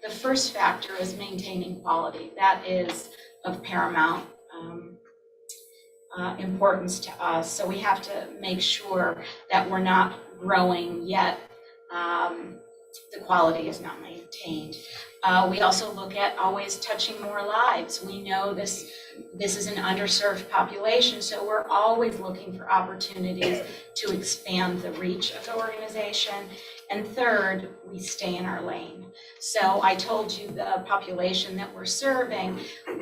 the first factor is maintaining quality. That is of paramount importance to us. So we have to make sure that we're not growing yet the quality is not maintained. We also look at always touching more lives. We know this is an underserved population, so we're always looking for opportunities to expand the reach of the organization. And third, we stay in our lane. So I told you the population that we're serving,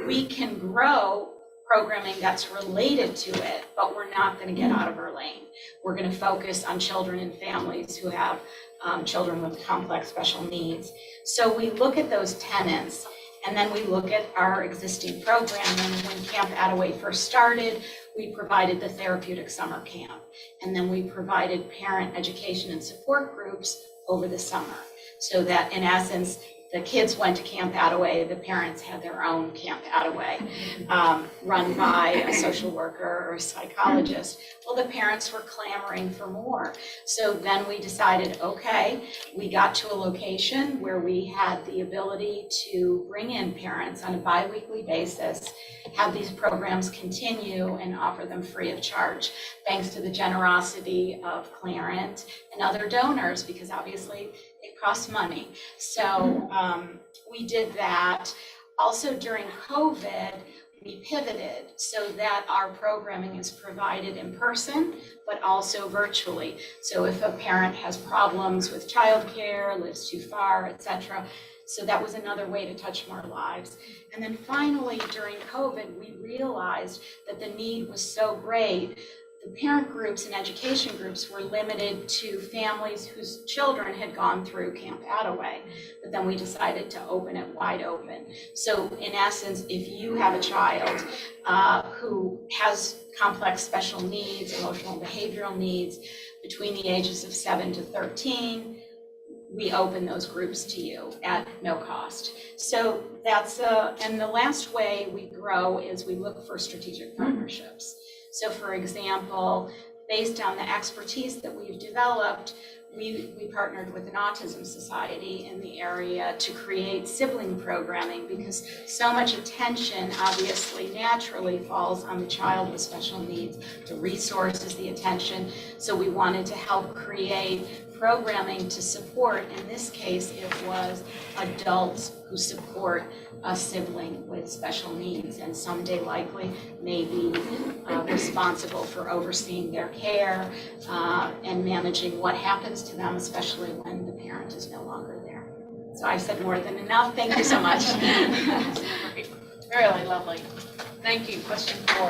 we can grow programming that's related to it, but we're not going to get out of our lane. We're going to focus on children and families who have children with complex special needs. So we look at those tenets, and then we look at our existing program. And when Camp Attaway first started, we provided the therapeutic summer camp, and then we provided parent education and support groups over the summer, so that in essence, the kids went to Camp Attaway, the parents had their own Camp Attaway, run by a social worker or a psychologist. Well, the parents were clamoring for more. So then we decided, okay, we got to a location where we had the ability to bring in parents on a bi-weekly basis, have these programs continue and offer them free of charge, thanks to the generosity of Qlarant and other donors, because obviously it costs money. So we did that. Also during COVID, we pivoted so that our programming is provided in person, but also virtually. So if a parent has problems with childcare, lives too far, etc., so that was another way to touch more lives. And then finally, during COVID, we realized that the need was so great. The parent groups and education groups were limited to families whose children had gone through Camp Attaway, but then we decided to open it wide open. So in essence, if you have a child who has complex special needs, emotional and behavioral needs, between the ages of 7 to 13, we open those groups to you at no cost. So that's, and the last way we grow is we look for strategic partnerships. So for example, based on the expertise that we've developed, we partnered with an autism society in the area to create sibling programming, because so much attention obviously naturally falls on the child with special needs, the resources, the attention. So we wanted to help create programming to support. In this case, it was adults who support a sibling with special needs and someday likely may be responsible for overseeing their care and managing what happens to them, especially when the parent is no longer there. So I've said more than enough. Thank you so much. Really lovely. Thank you. Question 4.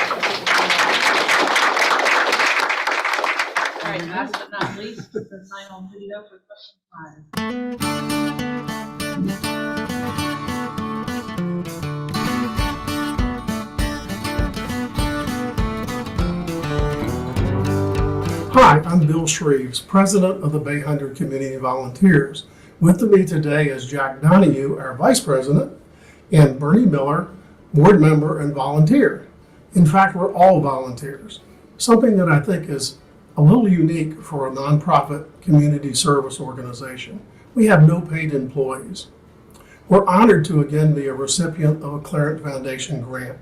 All right, last but not least, the final video for question 5. Hi, I'm Bill Shreves, President of the Bay Hunter Community Volunteers. With me today is Jack Donahue, our Vice President, and Bernie Miller, Board Member and Volunteer. In fact, we're all volunteers, something that I think is a little unique for a nonprofit community service organization. We have no paid employees. We're honored to again be a recipient of a Qlarant Foundation grant.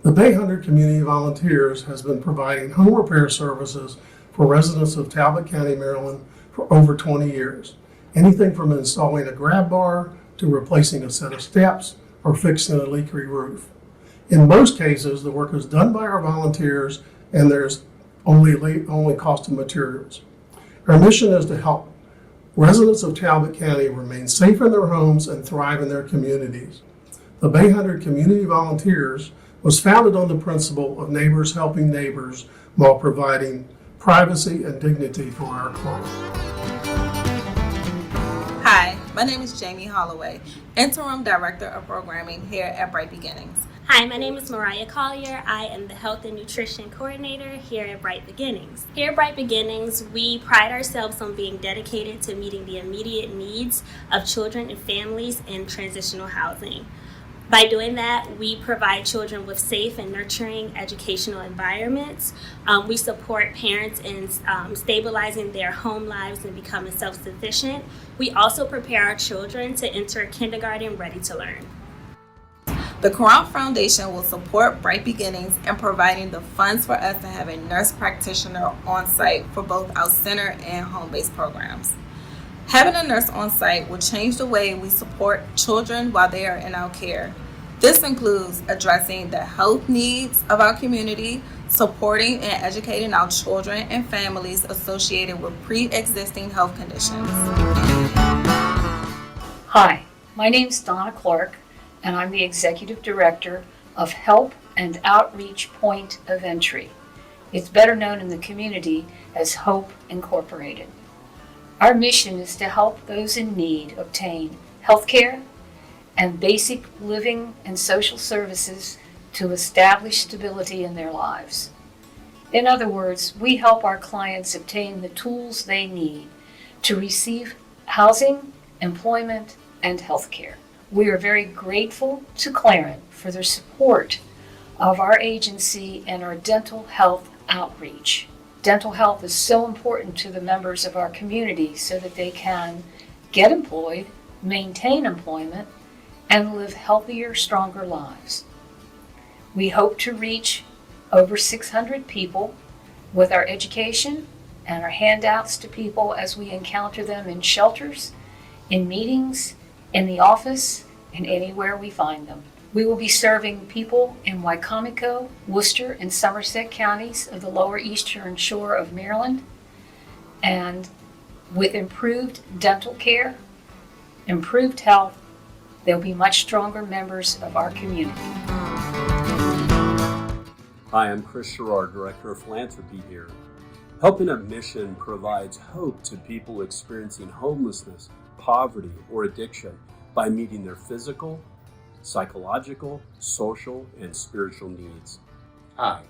The Bay Hunter Community Volunteers has been providing home repair services for residents of Talbot County, Maryland for over 20 years. Anything from installing a grab bar to replacing a set of steps or fixing a leaky roof. In most cases, the work is done by our volunteers and there's only cost of materials. Our mission is to help residents of Talbot County remain safe in their homes and thrive in their communities. The Bay Hunter Community Volunteers was founded on the principle of neighbors helping neighbors while providing privacy and dignity for our clients. Hi, my name is Jamie Holloway, Interim Director of Programming here at Bright Beginnings. Hi, my name is Mariah Collier. I am the Health and Nutrition Coordinator here at Bright Beginnings. Here at Bright Beginnings, we pride ourselves on being dedicated to meeting the immediate needs of children and families in transitional housing. By doing that, we provide children with safe and nurturing educational environments. We support parents in stabilizing their home lives and becoming self-sufficient. We also prepare our children to enter kindergarten ready to learn. The Qlarant Foundation will support Bright Beginnings in providing the funds for us to have a nurse practitioner on site for both our center and home-based programs. Having a nurse on site will change the way we support children while they are in our care. This includes addressing the health needs of our community, supporting and educating our children and families associated with pre-existing health conditions. Hi, my name is Donna Clark, and I'm the Executive Director of Help and Outreach Point of Entry. It's better known in the community as Hope Incorporated. Our mission is to help those in need obtain health care and basic living and social services to establish stability in their lives. In other words, we help our clients obtain the tools they need to receive housing, employment, and health care. We are very grateful to Qlarant for their support of our agency and our dental health outreach. Dental health is so important to the members of our community so that they can get employed, maintain employment, and live healthier, stronger lives. We hope to reach over 600 people with our education and our handouts to people as we encounter them in shelters, in meetings, in the office, and anywhere we find them. We will be serving people in Wycomico, Worcester, and Somerset counties of the lower eastern shore of Maryland. And with improved dental care, improved health, they'll be much stronger members of our community. Hi, I'm Chris Sherrard, Director of Philanthropy here. Helping Up Mission provides hope to people experiencing homelessness, poverty, or addiction by meeting their physical, psychological, social, and spiritual needs. Hi,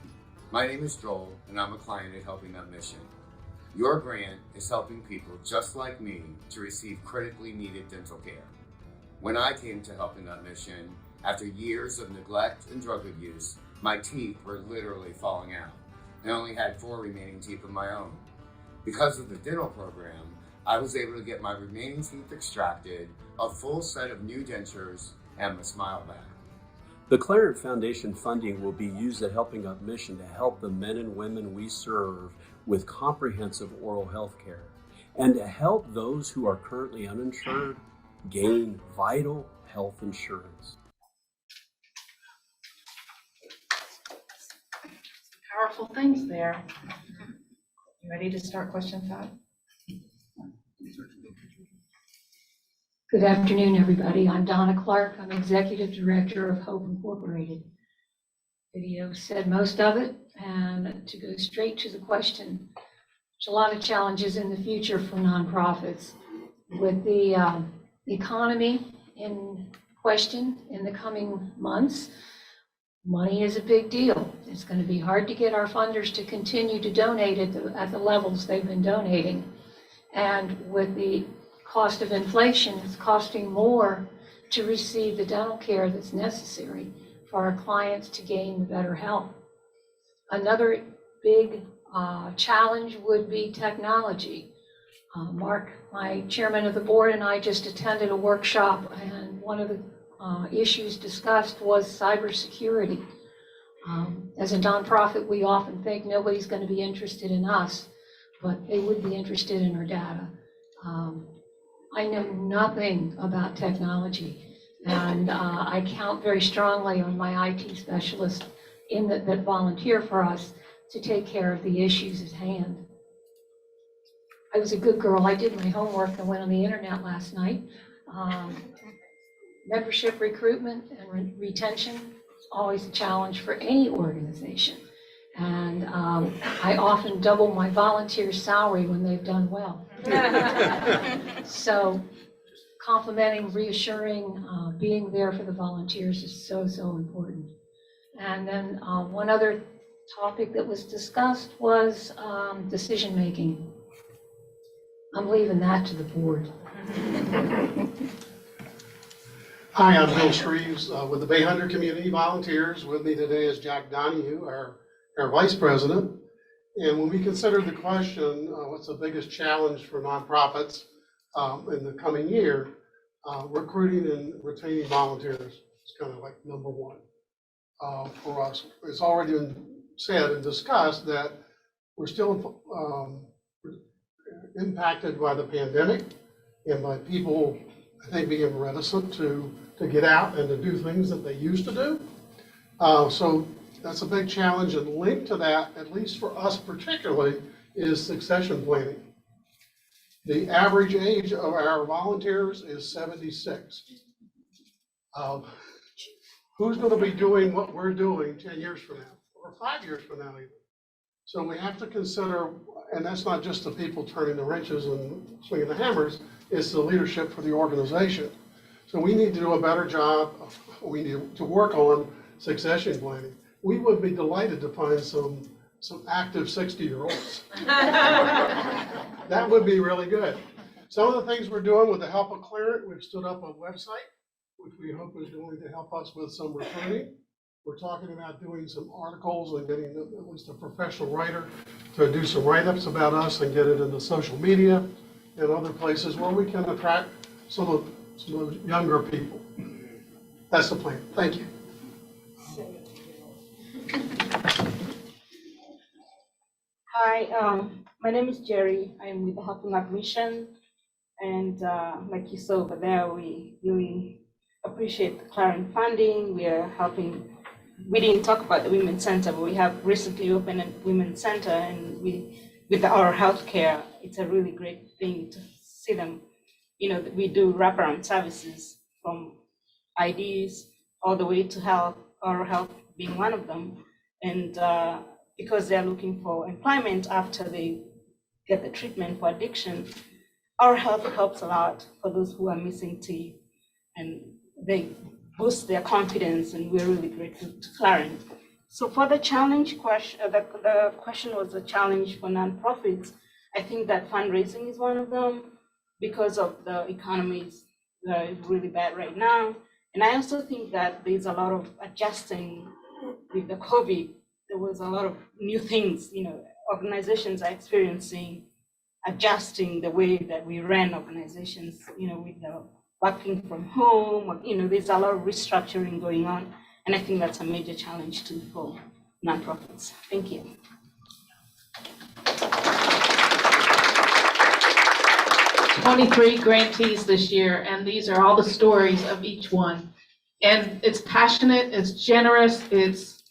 my name is Joel, and I'm a client at Helping Up Mission. Your grant is helping people just like me to receive critically needed dental care. When I came to Helping Up Mission, after years of neglect and drug abuse, my teeth were literally falling out. I only had 4 remaining teeth of my own. Because of the dental program, I was able to get my remaining teeth extracted, a full set of new dentures, and my smile back. The Qlarant Foundation funding will be used at Helping Up Mission to help the men and women we serve with comprehensive oral health care, and to help those who are currently uninsured gain vital health insurance. Powerful things there. You ready to start question 5? Good afternoon, everybody. I'm Donna Clark. I'm Executive Director of Hope Incorporated. Video said most of it, and to go straight to the question, there's a lot of challenges in the future for nonprofits. With the economy in question in the coming months, money is a big deal. It's going to be hard to get our funders to continue to donate at the levels they've been donating. And with the cost of inflation, it's costing more to receive the dental care that's necessary for our clients to gain better health. Another big challenge would be technology. Mark, my chairman of the board, and I just attended a workshop, and one of the issues discussed was cybersecurity. As a nonprofit, we often think nobody's going to be interested in us, but they would be interested in our data. I know nothing about technology, and I count very strongly on my IT specialists that volunteer for us to take care of the issues at hand. I was a good girl. I did my homework and went on the internet last night. Membership recruitment and retention is always a challenge for any organization. And I often double my volunteers' salary when they've done well. So complimenting, reassuring, being there for the volunteers is so, so important. And then one other topic that was discussed was decision-making. I'm leaving that to the board. Hi, I'm Bill Shreves with the Bay Hunter Community Volunteers. With me today is Jack Donahue, our Vice President. And when we consider the question, what's the biggest challenge for nonprofits in the coming year, recruiting and retaining volunteers is kind of like number one for us. It's already been said and discussed that we're still impacted by the pandemic and by people, I think, being reticent to get out and to do things that they used to do. So that's a big challenge, and linked to that, at least for us particularly, is succession planning. The average age of our volunteers is 76. Who's going to be doing what we're doing 10 years from now, or 5 years from now even? So we have to consider, and that's not just the people turning the wrenches and swinging the hammers, it's the leadership for the organization. So we need to do a better job, we need to work on succession planning. We would be delighted to find some active 60-year-olds. That would be really good. Some of the things we're doing with the help of Qlarant, we've stood up a website, which we hope is going to help us with some recruiting. We're talking about doing some articles and getting at least a professional writer to do some write-ups about us and get it into social media and other places where we can attract some of the younger people. That's the plan. Thank you. Hi, my name is Jerry. I'm with the Helping Up Mission, and like you saw over there, we really appreciate the Qlarant funding. We are helping. We didn't talk about the Women's Center, but we have recently opened a Women's Center, and with our healthcare, it's a really great thing to see them. We do wraparound services from IDs all the way to health, oral health being one of them. And because they're looking for employment after they get the treatment for addiction, our health helps a lot for those who are missing teeth, and they boost their confidence, and we're really grateful to Qlarant. So for the challenge question, the question was a challenge for nonprofits. I think that fundraising is one of them because of the economy is really bad right now. And I also think that there's a lot of adjusting with the COVID. There was a lot of new things, organizations are experiencing, adjusting the way that we ran organizations, with the working from home, there's a lot of restructuring going on. And I think that's a major challenge too for nonprofits. Thank you. "23 grantees this year, and these are all the stories of each one. And it's passionate, it's generous, it's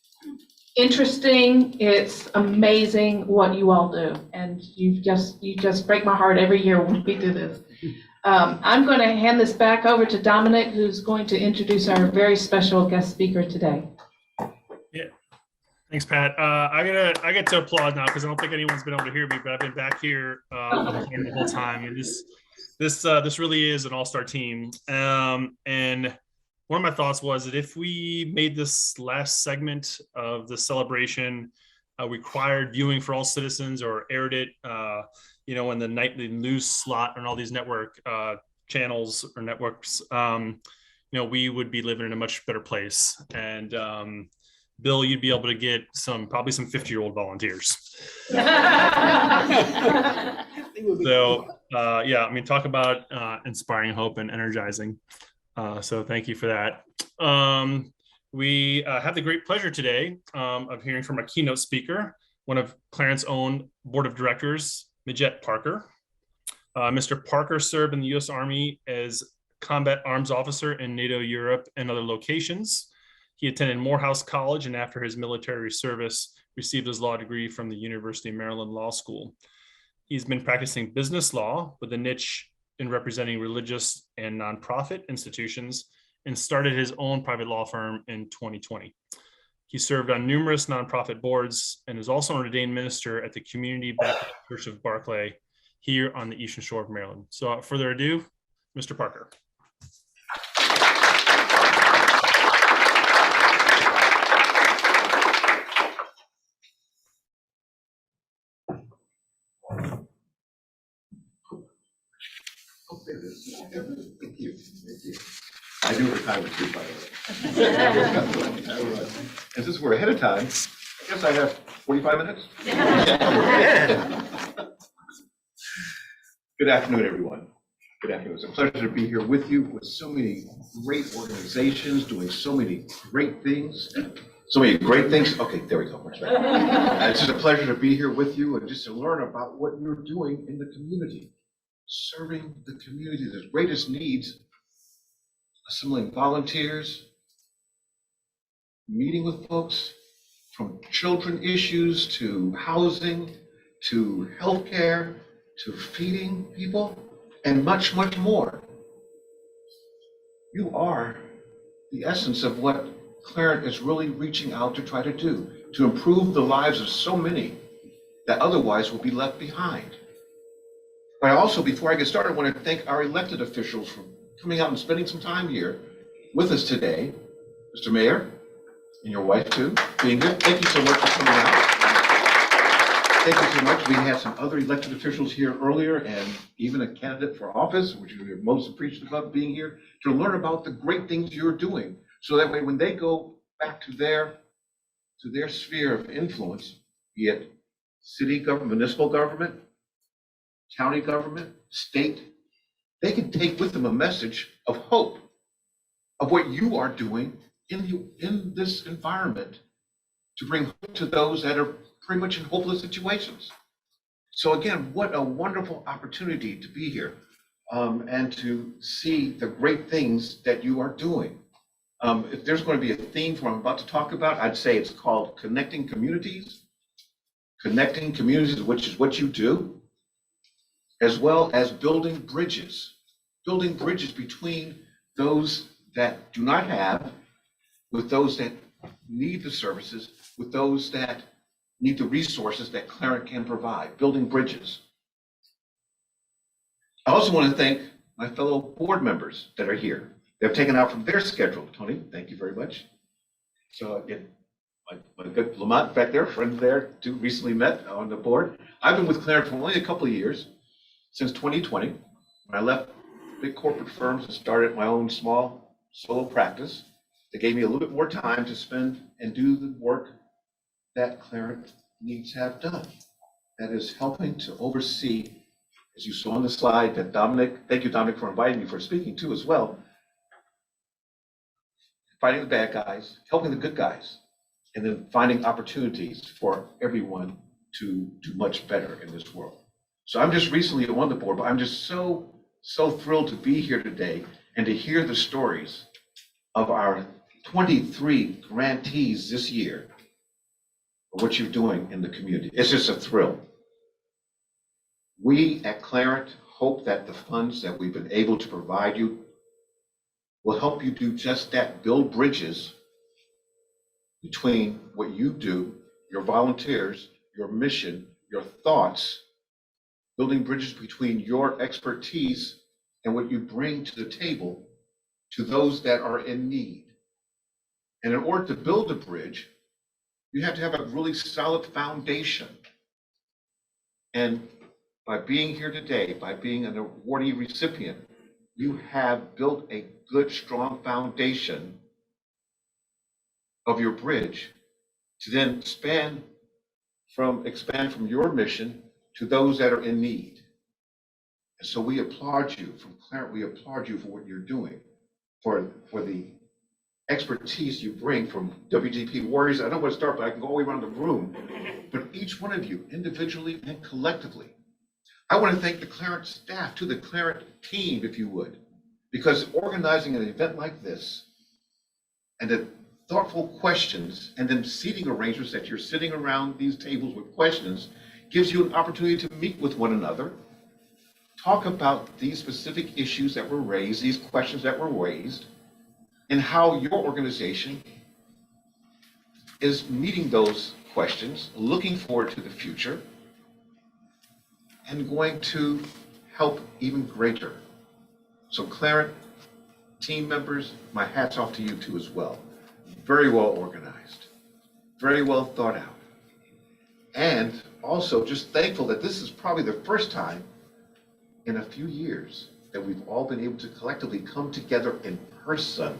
interesting, it's amazing what you all do. And you just break my heart every year when we do this. I'm going to hand this back over to Dominic, who's going to introduce our very special guest speaker today. Yeah, thanks, Pat. I get to applaud now because I don't think anyone's been able to hear me, but I've been back here the whole time, and this really is an all-star team. And one of my thoughts was that if we made this last segment of the celebration required viewing for all citizens, or aired it, in the nightly news slot on all these network channels or networks, we would be living in a much better place. And Bill, you'd be able to get probably some 50-year-old volunteers. So talk about inspiring hope and energizing. So thank you for that. We have the great pleasure today of hearing from our keynote speaker, one of Qlarant's own board of directors, Midget Parker. Mr. Parker served in the U.S. Army as combat arms officer in NATO Europe and other locations. He attended Morehouse College, and after his military service, received his law degree from the University of Maryland Law School. He's been practicing business law with a niche in representing religious and nonprofit institutions, and started his own private law firm in 2020. He served on numerous nonprofit boards and is also an ordained minister at the Community Baptist Church of Barclay here on the Eastern Shore of Maryland. So without further ado, Mr. Parker. Thank you. I knew what time was due, by the way. And since we're ahead of time, I guess I have 45 minutes. Good afternoon, everyone. Good afternoon. It's a pleasure to be here with you, with so many great organizations doing so many great things. So many great things. Okay, there we go. Much better. It's just a pleasure to be here with you and just to learn about what you're doing in the community, serving the community, the greatest needs, assembling volunteers, meeting with folks, from children issues to housing, to healthcare, to feeding people, and much, much more. You are the essence of what Qlarant is really reaching out to try to do, to improve the lives of so many that otherwise will be left behind. But I also, before I get started, want to thank our elected officials for coming out and spending some time here with us today. Mr. Mayor, and your wife too, being here. Thank you so much for coming out. Thank you so much. We had some other elected officials here earlier, and even a candidate for office, which we're most appreciative of being here, to learn about the great things you're doing. So that way, when they go back to their sphere of influence, be it city government, municipal government, county government, state, they can take with them a message of hope, of what you are doing in this environment to bring hope to those that are pretty much in hopeless situations. So again, what a wonderful opportunity to be here. and to see the great things that you are doing. If there's going to be a theme for what I'm about to talk about, I'd say it's called connecting communities. Connecting communities, which is what you do, as well as building bridges between those that do not have, with those that need the services, with those that need the resources that Qlarant can provide, building bridges. I also want to thank my fellow board members that are here. They've taken out from their schedule. Tony, thank you very much. So again, my good Lamont back there, friends there, two recently met on the board. I've been with Qlarant for only a couple of years, since 2020, when I left big corporate firms and started my own small solo practice. That gave me a little bit more time to spend and do the work that Qlarant needs to have done. That is helping to oversee, as you saw on the slide, that Dominic, thank you, Dominic, for inviting me for speaking too as well, fighting the bad guys, helping the good guys, and then finding opportunities for everyone to do much better in this world. So I'm just recently on the board, but I'm just so thrilled to be here today and to hear the stories of our 23 grantees this year, of what you're doing in the community. It's just a thrill. We at Qlarant hope that the funds that we've been able to provide you will help you do just that, build bridges between what you do, your volunteers, your mission, your thoughts, building bridges between your expertise and what you bring to the table to those that are in need. And in order to build a bridge, you have to have a really solid foundation. And by being here today, by being an awardee recipient, you have built a good, strong foundation of your bridge to then expand from your mission to those that are in need. And so we applaud you from Qlarant. We applaud you for what you're doing, for the expertise you bring from WGP warriors. I don't want to start, but I can go all the way around the room. But each one of you, individually and collectively, I want to thank the Qlarant staff, to the Qlarant team, if you would, because organizing an event like this and the thoughtful questions and then seating arrangements that you're sitting around these tables with questions gives you an opportunity to meet with one another, talk about these specific issues that were raised, these questions that were raised, and how your organization is meeting those questions, looking forward to the future, and going to help even greater. So Qlarant team members, my hat's off to you too as well. Very well organized, very well thought out. And also just thankful that this is probably the first time in a few years that we've all been able to collectively come together in person.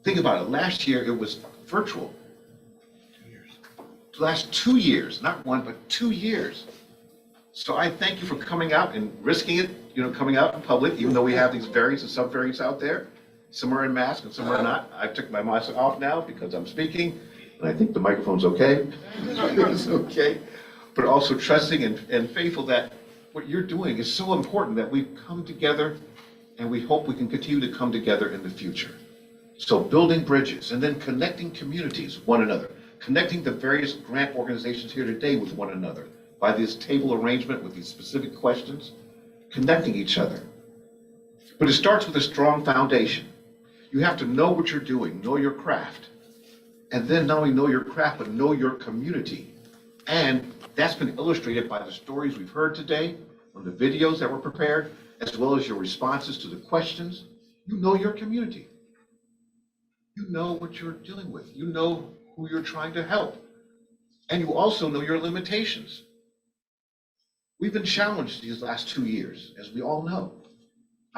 Think about it, last year it was virtual. 2 years. The last 2 years, not one, but 2 years. So I thank you for coming out and risking it, coming out in public, even though we have these variants and sub-variants out there. Some are in masks and some are not. I took my mask off now because I'm speaking, and I think the microphone's okay. It's okay. But also trusting and faithful that what you're doing is so important that we've come together, and we hope we can continue to come together in the future. So building bridges and then connecting communities, one another, connecting the various grant organizations here today with one another by this table arrangement with these specific questions, connecting each other. But it starts with a strong foundation. You have to know what you're doing, know your craft, and then not only know your craft, but know your community. And that's been illustrated by the stories we've heard today, on the videos that were prepared, as well as your responses to the questions. You know your community. You know what you're dealing with. You know who you're trying to help. And you also know your limitations. We've been challenged these last 2 years, as we all know.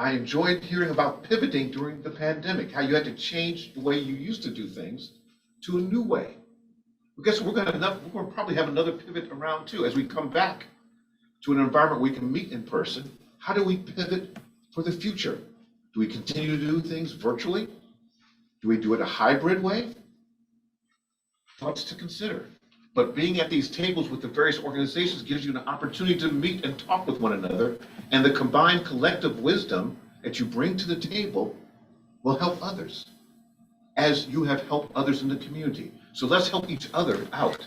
I enjoyed hearing about pivoting during the pandemic, how you had to change the way you used to do things to a new way. Well, guess what? We're going to probably have another pivot around too. As we come back to an environment we can meet in person, how do we pivot for the future? Do we continue to do things virtually? Do we do it a hybrid way? Thoughts to consider. But being at these tables with the various organizations gives you an opportunity to meet and talk with one another, and the combined collective wisdom that you bring to the table will help others, as you have helped others in the community. So let's help each other out.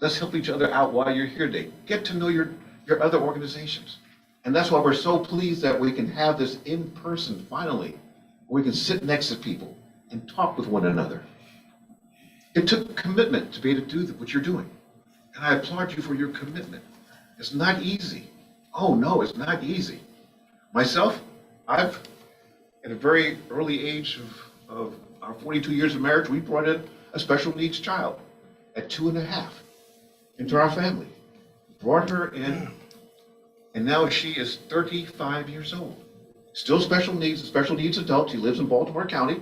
Let's help each other out while you're here today. Get to know your other organizations. And that's why we're so pleased that we can have this in person finally, where we can sit next to people and talk with one another. It took commitment to be able to do what you're doing. And I applaud you for your commitment. It's not easy. Oh no, it's not easy. Myself, I've, at a very early age of our 42 years of marriage, we brought in a special needs child at 2.5 into our family. Brought her in, and now she is 35 years old. Still special needs, a special needs adult. She lives in Baltimore County.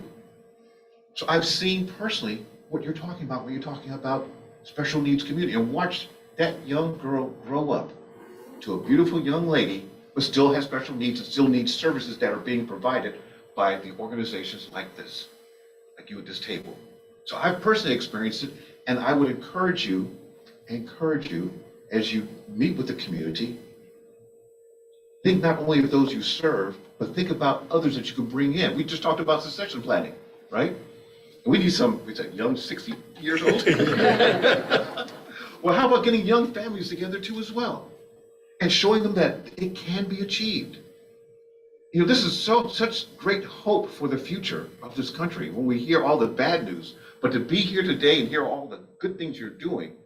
So I've seen personally what you're talking about when you're talking about special needs community, and watch that young girl grow up to a beautiful young lady, but still has special needs and still needs services that are being provided by the organizations like this, like you at this table. So I've personally experienced it, and I would encourage you as you meet with the community, think not only of those you serve, but think about others that you can bring in. We just talked about succession planning, right? We need some, we said young 60 years old. Well, how about getting young families together too as well, and showing them that it can be achieved? You know, this is such great hope for the future of this country when we hear all the bad news, but to be here today and hear all the good things you're doing,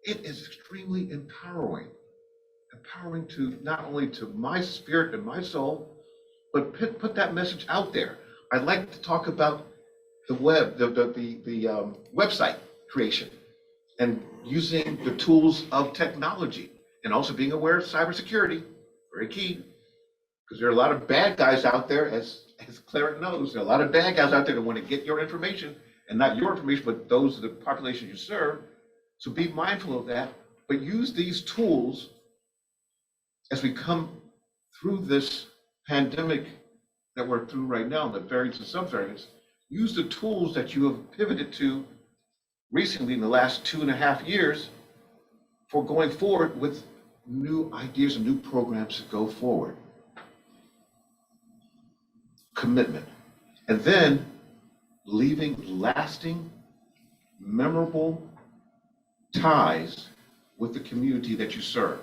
it is extremely empowering to not only to my spirit and my soul, but put that message out there. I'd like to talk about the website creation and using the tools of technology, and also being aware of cybersecurity, very key, because there are a lot of bad guys out there, as Qlarant knows, there are a lot of bad guys out there that want to get your information, and not your information, but those of the population you serve. So be mindful of that, but use these tools as we come through this pandemic that we're through right now, the variants and subvariants. Use the tools that you have pivoted to recently in the last 2.5 years for going forward with new ideas and new programs to go forward. Commitment. And then leaving lasting, memorable ties with the community that you serve.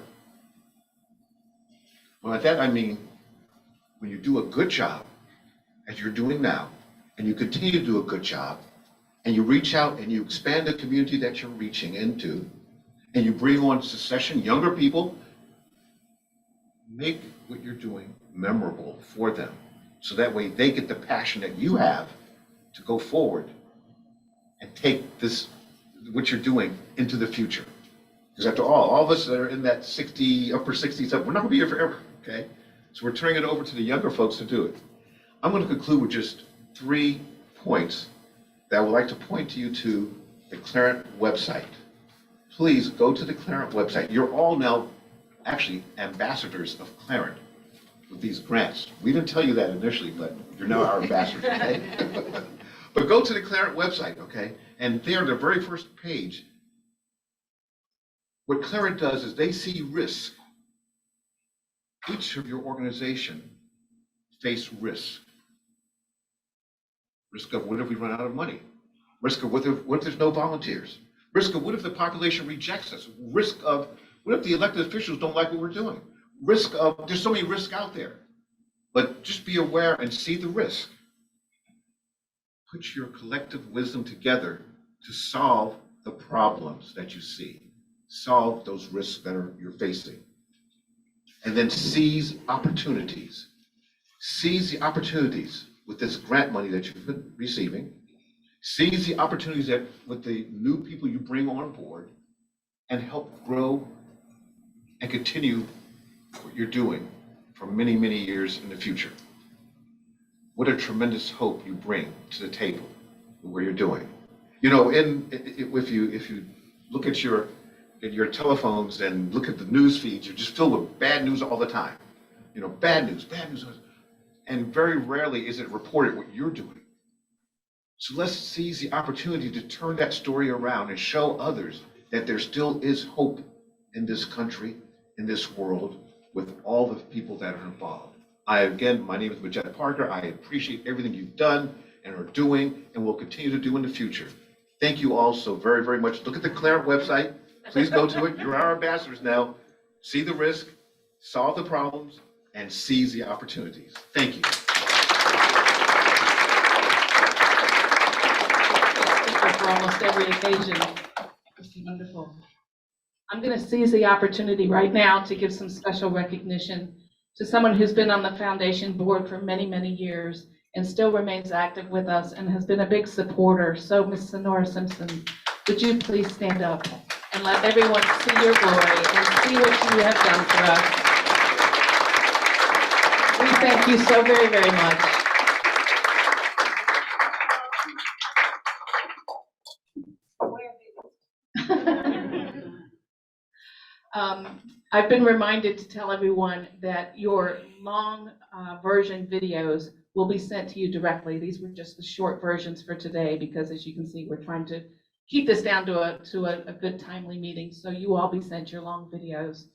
Well, by that I mean, when you do a good job, as you're doing now, and you continue to do a good job, and you reach out and you expand the community that you're reaching into, and you bring on succession, younger people, make what you're doing memorable for them. So that way they get the passion that you have to go forward and take this, what you're doing, into the future. Because after all of us that are in that upper 60s, we're not gonna be here forever, okay? So we're turning it over to the younger folks to do it. I'm gonna conclude with just 3 points that I would like to point to you to the Qlarant website. Please go to the Qlarant website. You're all now actually ambassadors of Qlarant with these grants. We didn't tell you that initially, but you're now our ambassadors, okay? But go to the Qlarant website, okay? And there, the very first page, what Qlarant does is they see risk. Each of your organization face risk. Risk of what if we run out of money? Risk of what if there's no volunteers? Risk of what if the population rejects us? Risk of what if the elected officials don't like what we're doing? Risk of, there's so many risks out there. But just be aware and see the risk. Put your collective wisdom together to solve the problems that you see. Solve those risks that you're facing. And then seize opportunities. Seize the opportunities with this grant money that you've been receiving. Seize the opportunities that with the new people you bring on board, and help grow and continue what you're doing for many, many years in the future. What a tremendous hope you bring to the table with what you're doing. You know, if you look at your telephones and look at the news feeds, you're just filled with bad news all the time. You know, bad news. And very rarely is it reported what you're doing. So let's seize the opportunity to turn that story around and show others that there still is hope in this country, in this world, with all the people that are involved. Again, my name is Majette Parker. I appreciate everything you've done and are doing and will continue to do in the future. Thank you all so very, very much. Look at the Qlarant website. Please go to it. You're our ambassadors now. See the risk, solve the problems, and seize the opportunities. Thank you. For almost every occasion. It's wonderful. I'm going to seize the opportunity right now to give some special recognition to someone who's been on the foundation board for many, many years and still remains active with us and has been a big supporter. So, Ms. Sonora Simpson, would you please stand up and let everyone see your glory and see what you have done for us. We thank you so very, very much. I've been reminded to tell everyone that your long version videos will be sent to you directly. These were just the short versions for today because, as you can see, we're trying to keep this down to a good, timely meeting. So you all be sent your long videos.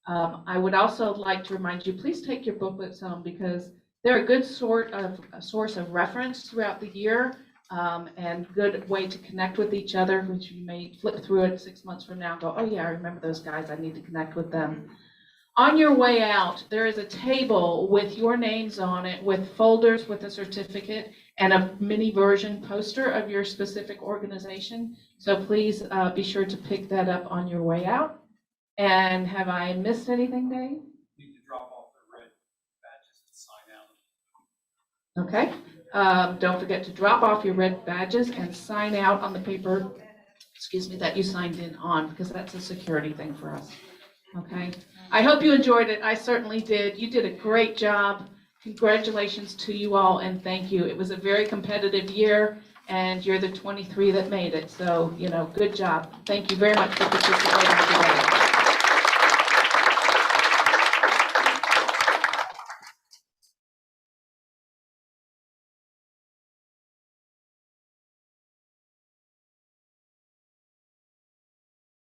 I would also like to remind you, please take your booklets home because they're a good source of reference throughout the year. And good way to connect with each other, which you may flip through it 6 months from now and go, oh yeah, I remember those guys, I need to connect with them. On your way out, there is a table with your names on it, with folders with a certificate and a mini version poster of your specific organization. So please be sure to pick that up on your way out. And have I missed anything, Dave? You need to drop off the red badges and sign out. Okay. Don't forget to drop off your red badges and sign out on the paper, that you signed in on, because that's a security thing for us. Okay. I hope you enjoyed it. I certainly did. You did a great job. Congratulations to you all and thank you. It was a very competitive year and you're the 23 that made it. So, good job. Thank you very much for participating.